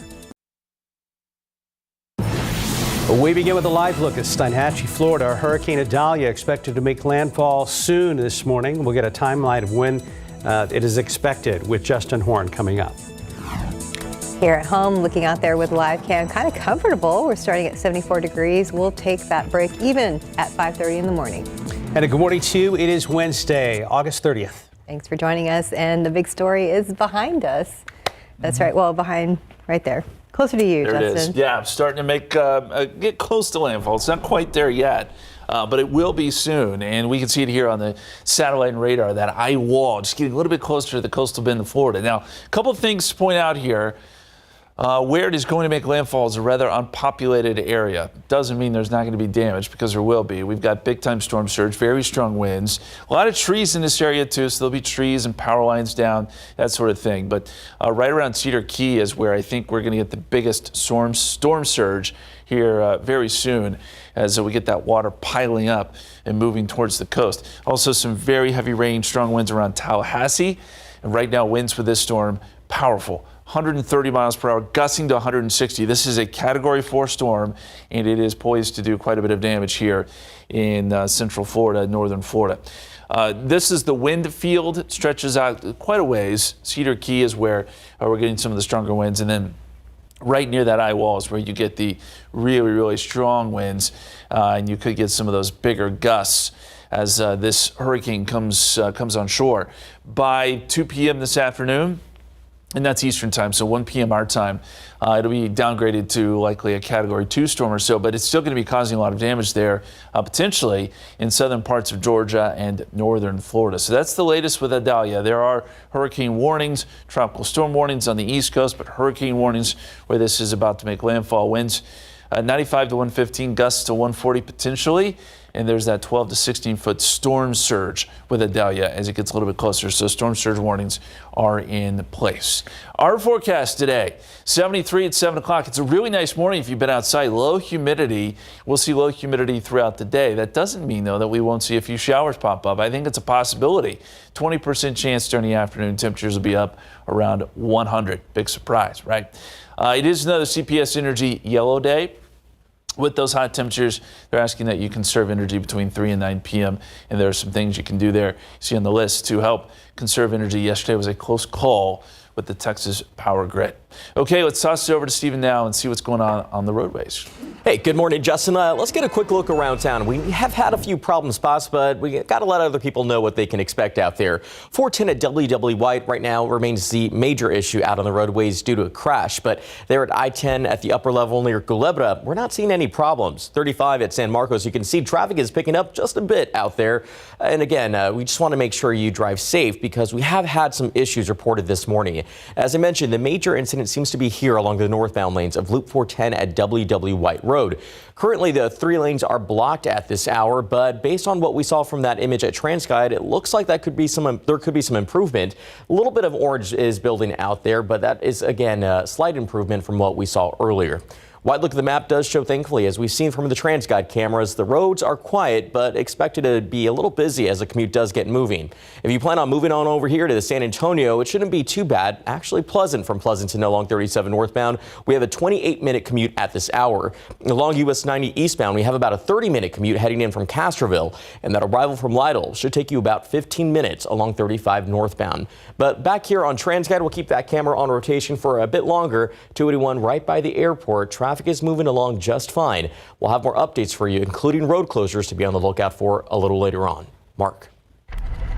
We begin with a live look at Steinhatchee, Florida. Hurricane Idalia expected to make landfall soon this morning. We'll get a timeline of when it is expected with Justin Horn coming up. Here at home, looking out there with live cam, kind of comfortable. We're starting at 74 degrees. We'll take that break even at 5:30 in the morning. And a good morning to you. It is Wednesday, August 30th. Thanks for joining us. And the big story is behind us. That's right. Well, behind right there. Closer to you, there Justin. It is. Yeah, starting to make get close to landfall. It's not quite there yet, but it will be soon. And we can see it here on the satellite and radar, that eye wall, just getting a little bit closer to the coastal bend of Florida. Now, a couple of things to point out here. Where it is going to make landfall is a rather unpopulated area. Doesn't mean there's not going to be damage, because there will be. We've got big time storm surge, very strong winds, a lot of trees in this area too, so there'll be trees and power lines down, that sort of thing. But right around Cedar Key is where I think we're going to get the biggest storm surge here very soon, as we get that water piling up and moving towards the coast. Also some very heavy rain, strong winds around Tallahassee, and right now winds with this storm powerful. 130 miles per hour, gusting to 160. This is a Category 4 storm, and it is poised to do quite a bit of damage here in central Florida, northern Florida. This is the wind field. It stretches out quite a ways. Cedar Key is where we're getting some of the stronger winds, and then right near that eye wall is where you get the really, really strong winds, and you could get some of those bigger gusts as this hurricane comes on shore. By 2 p.m. this afternoon, and that's Eastern time, so 1 p.m. our time, it'll be downgraded to likely a Category 2 storm or so, but it's still going to be causing a lot of damage there, potentially in southern parts of Georgia and northern Florida. So that's the latest with Idalia. There are hurricane warnings, tropical storm warnings on the East Coast, but hurricane warnings where this is about to make landfall. Winds 95 to 115, gusts to 140 potentially. And there's that 12 to 16 foot storm surge with Idalia as it gets a little bit closer. So storm surge warnings are in place. Our forecast today, 73 at 7 o'clock. It's a really nice morning if you've been outside. Low humidity. We'll see low humidity throughout the day. That doesn't mean, though, that we won't see a few showers pop up. I think it's a possibility. 20% chance during the afternoon. Temperatures will be up around 100. Big surprise, right? It is another CPS Energy yellow day. With those hot temperatures, they're asking that you conserve energy between 3 and 9 p.m. And there are some things you can do there. See on the list to help conserve energy. Yesterday was a close call with the Texas power grid. Okay, let's toss it over to Stephen now and see what's going on the roadways. Hey, good morning, Justin. Let's get a quick look around town. We have had a few problem spots, but we got to let other people know what they can expect out there. 410 at WW White right now remains the major issue out on the roadways due to a crash. But there at I-10 at the upper level near Culebra, we're not seeing any problems. 35 at San Marcos, you can see traffic is picking up just a bit out there. And again, we just want to make sure you drive safe because we have had some issues reported this morning. As I mentioned, the major incident seems to be here along the northbound lanes of Loop 410 at WW White Road. Currently, the 3 lanes are blocked at this hour, but based on what we saw from that image at TransGuide, it looks like there could be some improvement. A little bit of orange is building out there, but that is, again, a slight improvement from what we saw earlier. Wide look at the map does show, thankfully, as we've seen from the TransGuide cameras, the roads are quiet, but expected to be a little busy as the commute does get moving. If you plan on moving on over here to the San Antonio, it shouldn't be too bad. Actually pleasant from Pleasanton along 37 northbound. We have a 28-minute commute at this hour. Along US 90 eastbound, we have about a 30-minute commute heading in from Castroville, and that arrival from Lytle should take you about 15 minutes along 35 northbound. But back here on TransGuide, we'll keep that camera on rotation for a bit longer. 281 right by the airport. Traffic traffic is moving along just fine. We'll have more updates for you, including road closures to be on the lookout for a little later on. Mark.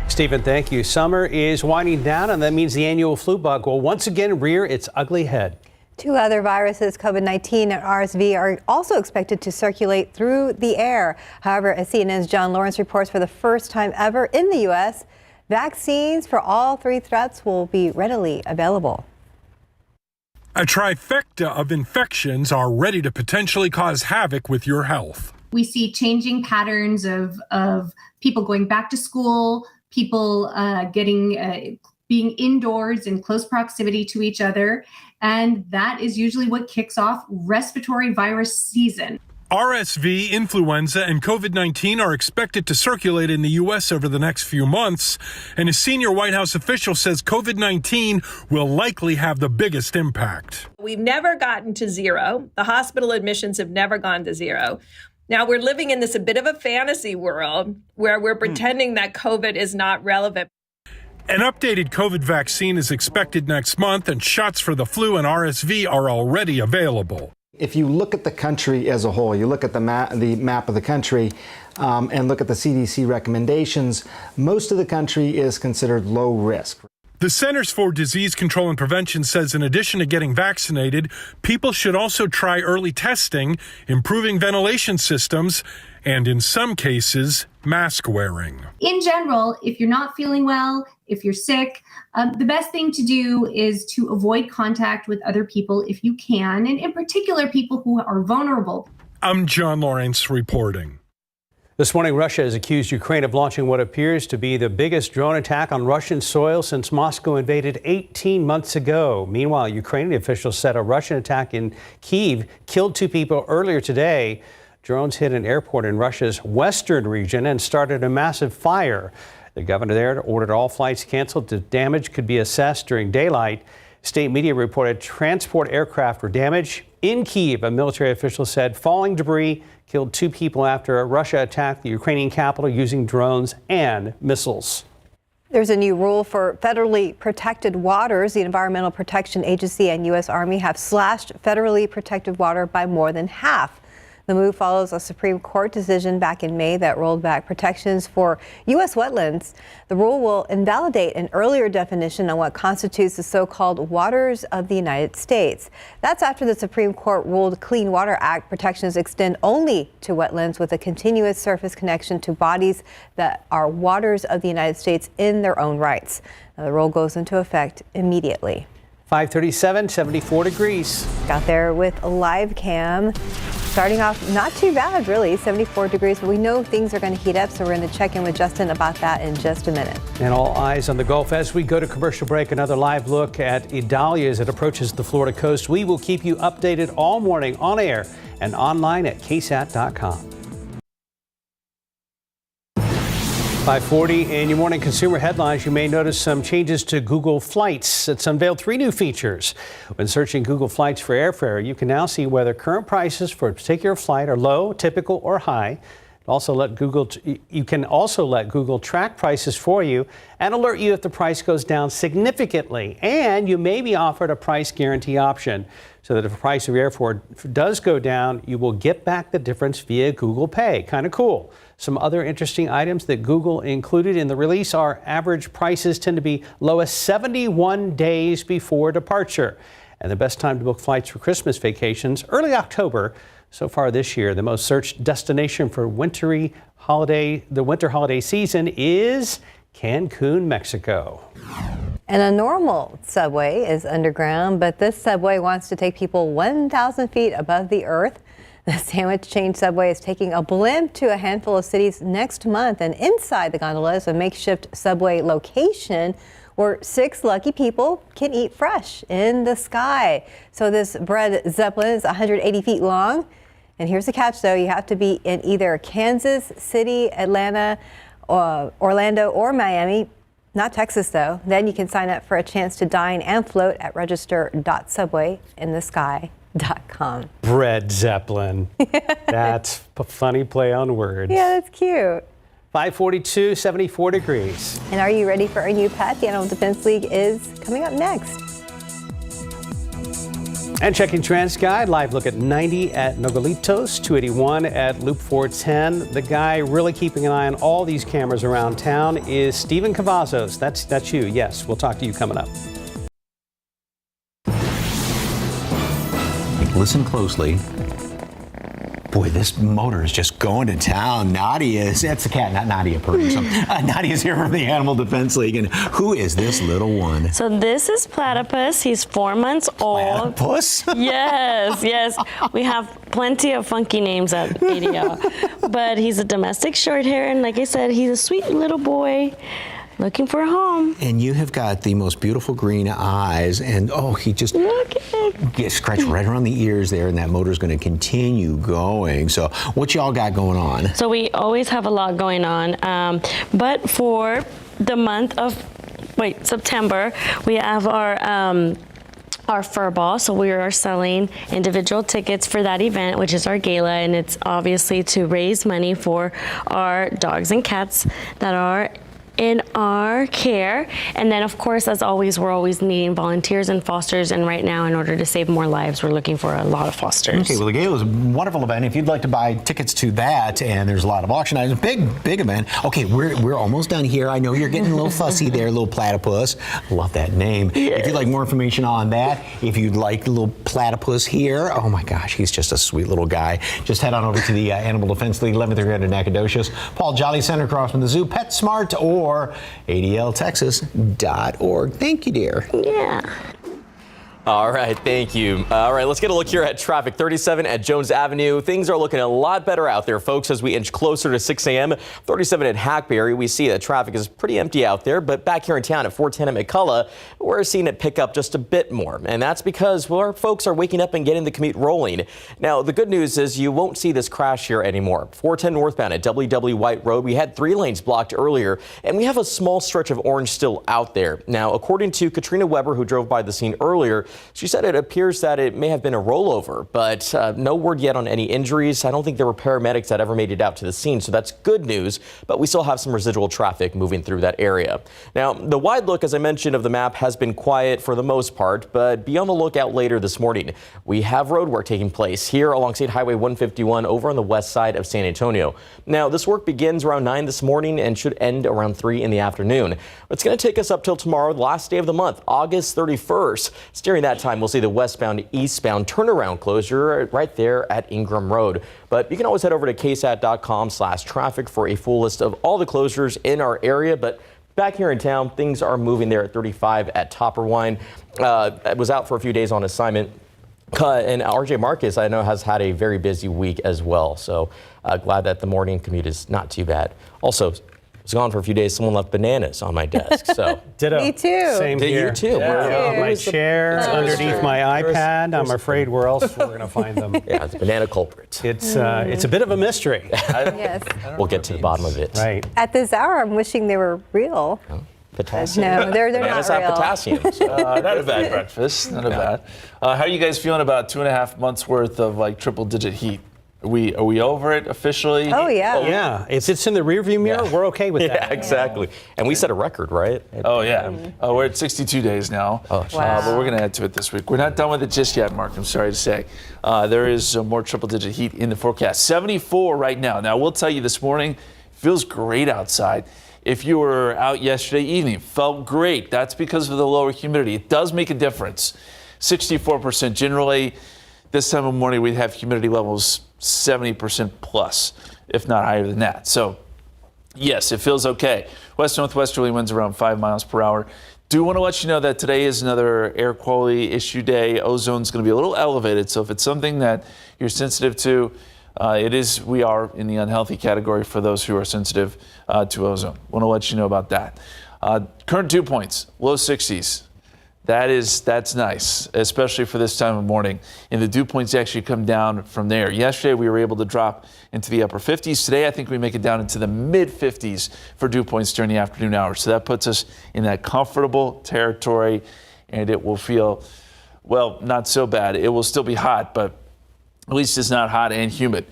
Stephen, thank you. Summer is winding down, and that means the annual flu bug will once again rear its ugly head. 2 other viruses, COVID-19 and RSV, are also expected to circulate through the air. However, as CNN's John Lawrence reports, for the first time ever in the U.S., vaccines for all 3 threats will be readily available. A trifecta of infections are ready to potentially cause havoc with your health. We see changing patterns of people going back to school, people being indoors in close proximity to each other, and that is usually what kicks off respiratory virus season. RSV, influenza, and COVID-19 are expected to circulate in the U.S. over the next few months, and a senior White House official says COVID-19 will likely have the biggest impact. We've never gotten to zero. The hospital admissions have never gone to zero. Now we're living in this a bit of a fantasy world where we're pretending that COVID is not relevant. An updated COVID vaccine is expected next month, and shots for the flu and RSV are already available. If you look at the country as a whole, you look at the map of the country and look at the CDC recommendations, most of the country is considered low risk. The Centers for Disease Control and Prevention says in addition to getting vaccinated, people should also try early testing, improving ventilation systems, and in some cases, mask wearing. In general, if you're not feeling well, if you're sick, the best thing to do is to avoid contact with other people if you can, and in particular, people who are vulnerable. I'm John Lawrence reporting. This morning, Russia has accused Ukraine of launching what appears to be the biggest drone attack on Russian soil since Moscow invaded 18 months ago. Meanwhile, Ukrainian officials said a Russian attack in Kyiv killed 2 people earlier today. Drones hit an airport in Russia's western region and started a massive fire. The governor there ordered all flights canceled. The damage could be assessed during daylight. State media reported transport aircraft were damaged. In Kyiv, a military official said falling debris killed 2 people after Russia attacked the Ukrainian capital using drones and missiles. There's a new rule for federally protected waters. The Environmental Protection Agency and U.S. Army have slashed federally protected water by more than half. The move follows a Supreme Court decision back in May that rolled back protections for U.S. wetlands. The rule will invalidate an earlier definition on what constitutes the so-called waters of the United States. That's after the Supreme Court ruled Clean Water Act protections extend only to wetlands with a continuous surface connection to bodies that are waters of the United States in their own rights. Now, the rule goes into effect immediately. 537, 74 degrees. Got there with a live cam. Starting off not too bad, really, 74 degrees, but we know things are going to heat up, so we're going to check in with Justin about that in just a minute. And all eyes on the Gulf as we go to commercial break. Another live look at Idalia as it approaches the Florida coast. We will keep you updated all morning on air and online at KSAT.com. 540 in your morning consumer headlines. You may notice some changes to Google Flights. It's unveiled 3 new features. When searching Google Flights for airfare, you can now see whether current prices for a particular flight are low, typical, or high. You can also let Google track prices for you and alert you if the price goes down significantly. And you may be offered a price guarantee option so that if the price of your airfare does go down, you will get back the difference via Google Pay. Kind of cool. Some other interesting items that Google included in the release are average prices tend to be lowest 71 days before departure. And the best time to book flights for Christmas vacations, early October. So far this year, the most searched destination for the winter holiday season is Cancun, Mexico. And a normal subway is underground, but this subway wants to take people 1,000 feet above the earth. The sandwich chain subway is taking a blimp to a handful of cities next month, and inside the gondola is a makeshift subway location where 6 lucky people can eat fresh in the sky. So this bread zeppelin is 180 feet long. And here's the catch, though. You have to be in either Kansas City, Atlanta, Orlando, or Miami. Not Texas, though. Then you can sign up for a chance to dine and float at register.subwayinthesky.com. Bread zeppelin. That's a funny play on words. Yeah, that's cute. 542, 74 degrees. And are you ready for a new pet? The Animal Defense League is coming up next. And checking TransGuide, live look at 90 at Nogalitos, 281 at Loop 410. The guy really keeping an eye on all these cameras around town is Stephen Cavazos. That's you. Yes, we'll talk to you coming up. Listen closely. Boy, this motor is just going to town. That's the cat, not Nadia Purdy. Nadia's here from the Animal Defense League. And who is this little one? So this is Platypus. He's 4 months old. Platypus? Yes. We have plenty of funky names at Idalia. But he's a domestic short hair. And like I said, he's a sweet little boy looking for a home. And you have got the most beautiful green eyes. And he just gets scratched right around the ears there. And that motor's going to continue going. So what y'all got going on? So we always have a lot going on. But for the month of September, we have our fur ball. So we are selling individual tickets for that event, which is our gala, and it's obviously to raise money for our dogs and cats that are in our care. And then of course, as always, we're always needing volunteers and fosters, and right now in order to save more lives, we're looking for a lot of fosters. Okay, well, the gala is a wonderful event. If you'd like to buy tickets to that, and there's a lot of auction items, big event. Okay, we're almost done here. I know you're getting a little fussy there, little Platypus. Love that name. Yes. If you'd like more information on that, if you'd like a little Platypus here, oh my gosh, he's just a sweet little guy. Just head on over to the Animal Defense League, 11,300 Nacogdoches, Paul Jolly Center across from the zoo, PetSmart, or adltexas.org. Thank you, dear. Yeah. All right, thank you. All right, let's get a look here at traffic. 37 at Jones Avenue. Things are looking a lot better out there, folks, as we inch closer to 6 a.m. 37 at Hackberry. We see that traffic is pretty empty out there, but back here in town at 410 at McCullough, we're seeing it pick up just a bit more. And that's because our folks are waking up and getting the commute rolling. Now, the good news is you won't see this crash here anymore. 410 northbound at WW White Road, we had 3 lanes blocked earlier, and we have a small stretch of orange still out there. Now, according to Katrina Weber, who drove by the scene earlier, she said it appears that it may have been a rollover, but no word yet on any injuries. I don't think there were paramedics that ever made it out to the scene, so that's good news, but we still have some residual traffic moving through that area. Now, the wide look, as I mentioned, of the map has been quiet for the most part, but be on the lookout later this morning. We have road work taking place here alongside Highway 151 over on the west side of San Antonio. Now, this work begins around 9 this morning and should end around 3 in the afternoon. It's going to take us up till tomorrow, the last day of the month, August 31st. It's during that time we'll see the westbound eastbound turnaround closure right there at Ingram Road. But you can always head over to ksat.com/traffic for a full list of all the closures in our area. But back here in town, things are moving there at 35 at Topperwine. I was out for a few days on assignment. And RJ Marcus, I know, has had a very busy week as well. So glad that the morning commute is not too bad. Also, I was gone for a few days. Someone left bananas on my desk. So Ditto. Me too. Same here. You too. On my chair, underneath my iPad. I'm afraid where else we're going to find them. Yeah, it's banana culprit. It's a bit of a mystery. Yes. We'll get to the bottom of it. Right. At this hour, I'm wishing they were real. Potassium. No, they're Bananas not have real. potassium. So. Not a bad breakfast. Not a bad. How are you guys feeling about 2.5 months worth of triple-digit heat? Are we over it officially? Oh, yeah. Yeah. If it's in the rearview mirror, we're okay with that. Yeah, exactly. And we set a record, right? Oh, yeah. We're at 62 days now. Oh, wow. But we're going to add to it this week. We're not done with it just yet, Mark. I'm sorry to say. There is more triple-digit heat in the forecast. 74 right now. Now, we'll tell you this morning, feels great outside. If you were out yesterday evening, felt great. That's because of the lower humidity. It does make a difference. 64% generally. This time of morning, we'd have humidity levels 70% plus, if not higher than that. So, yes, it feels okay. West-northwesterly winds around 5 miles per hour. Do want to let you know that today is another air quality issue day. Ozone's going to be a little elevated. So if it's something that you're sensitive to, we are in the unhealthy category for those who are sensitive to ozone. Want to let you know about that. Current dew points, low 60s. That's nice, especially for this time of morning. And the dew points actually come down from there. Yesterday, we were able to drop into the upper 50s. Today, I think we make it down into the mid 50s for dew points during the afternoon hours. So that puts us in that comfortable territory, and it will feel, well, not so bad. It will still be hot, but at least it's not hot and humid.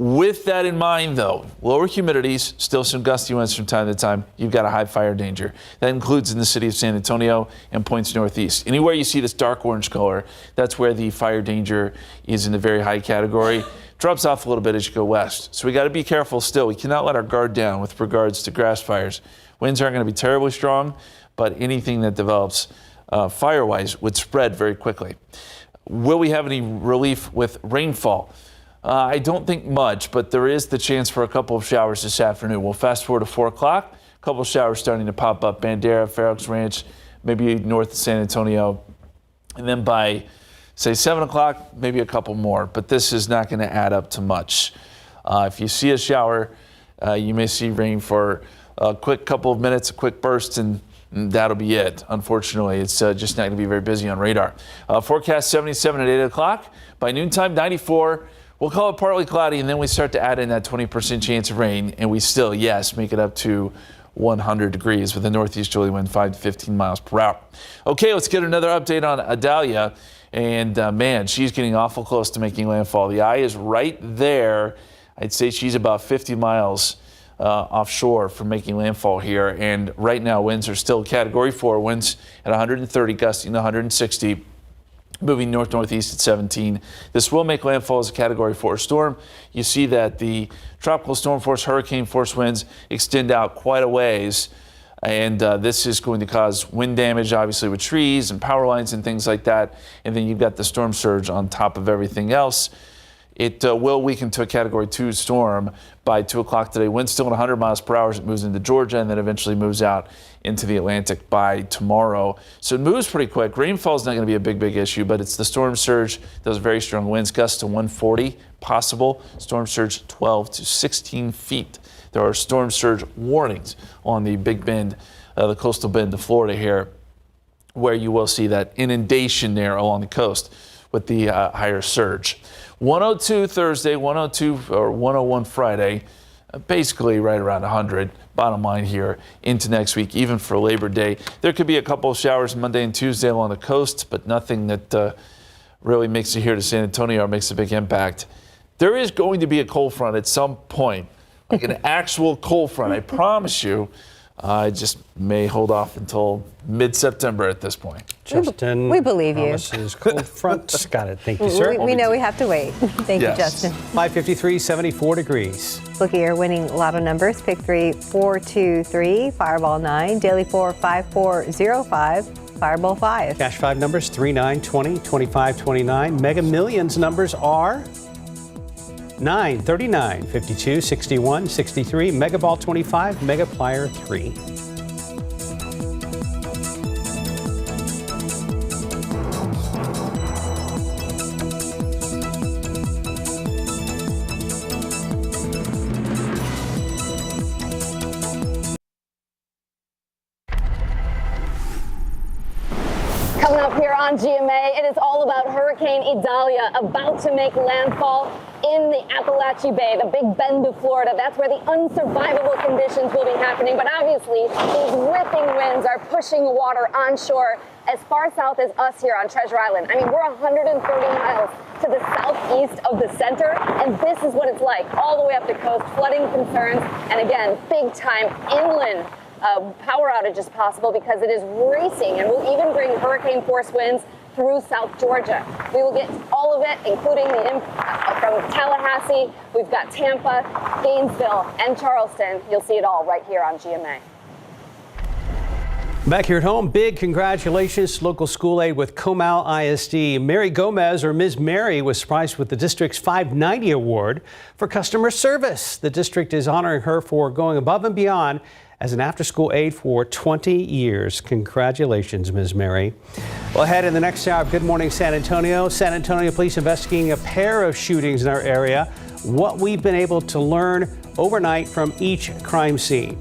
With that in mind, though, lower humidities, still some gusty winds from time to time. You've got a high fire danger. That includes in the city of San Antonio and points northeast. Anywhere you see this dark orange color, that's where the fire danger is in the very high category. Drops off a little bit as you go west. So we got to be careful still. We cannot let our guard down with regards to grass fires. Winds aren't going to be terribly strong, but anything that develops fire-wise would spread very quickly. Will we have any relief with rainfall? I don't think much, but there is the chance for a couple of showers this afternoon. We'll fast forward to 4 o'clock. A couple of showers starting to pop up. Bandera, Fair Oaks Ranch, maybe north of San Antonio. And then by, say, 7 o'clock, maybe a couple more. But this is not going to add up to much. If you see a shower, you may see rain for a quick couple of minutes, a quick burst, and that'll be it. Unfortunately, it's just not going to be very busy on radar. Forecast 77 at 8 o'clock. By noontime, 94. We'll call it partly cloudy, and then we start to add in that 20% chance of rain, and we still, yes, make it up to 100 degrees with a northeasterly wind 5 to 15 miles per hour. Okay, let's get another update on Idalia, and man, she's getting awful close to making landfall. The eye is right there. I'd say she's about 50 miles offshore from making landfall here, and right now winds are still Category 4, winds at 130, gusting to 160. Moving north-northeast at 17. This will make landfall as a Category 4 storm. You see that the tropical storm force, hurricane force winds extend out quite a ways. And this is going to cause wind damage, obviously, with trees and power lines and things like that. And then you've got the storm surge on top of everything else. It will weaken to a Category 2 storm by 2 o'clock today. Wind still at 100 miles per hour as it moves into Georgia and then eventually moves out into the Atlantic by tomorrow. So it moves pretty quick. Rainfall is not going to be a big issue, but it's the storm surge, those very strong winds, gusts to 140 possible. Storm surge 12 to 16 feet. There are storm surge warnings on the Big Bend, the coastal bend of Florida here, where you will see that inundation there along the coast with the higher surge. 102 Thursday, 102 or 101 Friday, basically right around 100. Bottom line here into next week, even for Labor Day. There could be a couple of showers Monday and Tuesday along the coast, but nothing that really makes it here to San Antonio or makes a big impact. There is going to be a cold front at some point, like an actual cold front, I promise you. I just may hold off until mid-September at this point. Justin, we believe you. Cold front. Got it. Thank you, sir. We know we have to wait. Thank you, Justin. 5:53, 74 degrees. Look at your winning lotto numbers. Pick 3, 4, 2, 3, Fireball 9, Daily 4, 5, 4, 0, 5, Fireball 5. Cash 5 numbers 3, 9, 20, 25, 29. Mega Millions numbers are 9, 39, 52, 61, 63, Mega Ball 25, Mega Plier 3. Coming up here on GMA, it is all about Hurricane Idalia about to make landfall in the Appalachia Bay, the Big Bend of Florida. That's where the unsurvivable conditions will be happening. But obviously, these ripping winds are pushing water onshore as far south as us here on Treasure Island. I mean, we're 130 miles to the southeast of the center, and this is what it's like all the way up the coast, flooding concerns, and again, big time inland power outages possible because it is racing, and we'll even bring hurricane force winds through South Georgia. We will get all of it, including from Tallahassee. We've got Tampa, Gainesville, and Charleston. You'll see it all right here on GMA. Back here at home, big congratulations to local school aide with Comal ISD. Mary Gomez, or Ms. Mary, was surprised with the district's 590 award for customer service. The district is honoring her for going above and beyond as an after-school aide for 20 years. Congratulations, Ms. Mary. Well, ahead in the next hour of Good Morning San Antonio, San Antonio police investigating a pair of shootings in our area. What we've been able to learn overnight from each crime scene.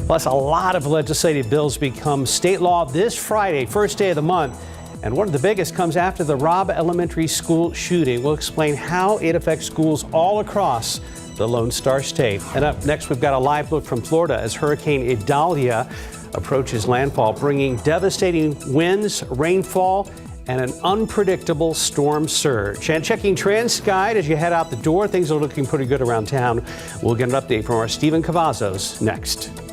Plus, a lot of legislative bills become state law this Friday, first day of the month. And one of the biggest comes after the Robb Elementary School shooting. We'll explain how it affects schools all across the Lone Star State. And up next, we've got a live look from Florida as Hurricane Idalia approaches landfall, bringing devastating winds, rainfall, and an unpredictable storm surge. And checking TransGuide as you head out the door, things are looking pretty good around town. We'll get an update from our Stephen Cavazos next.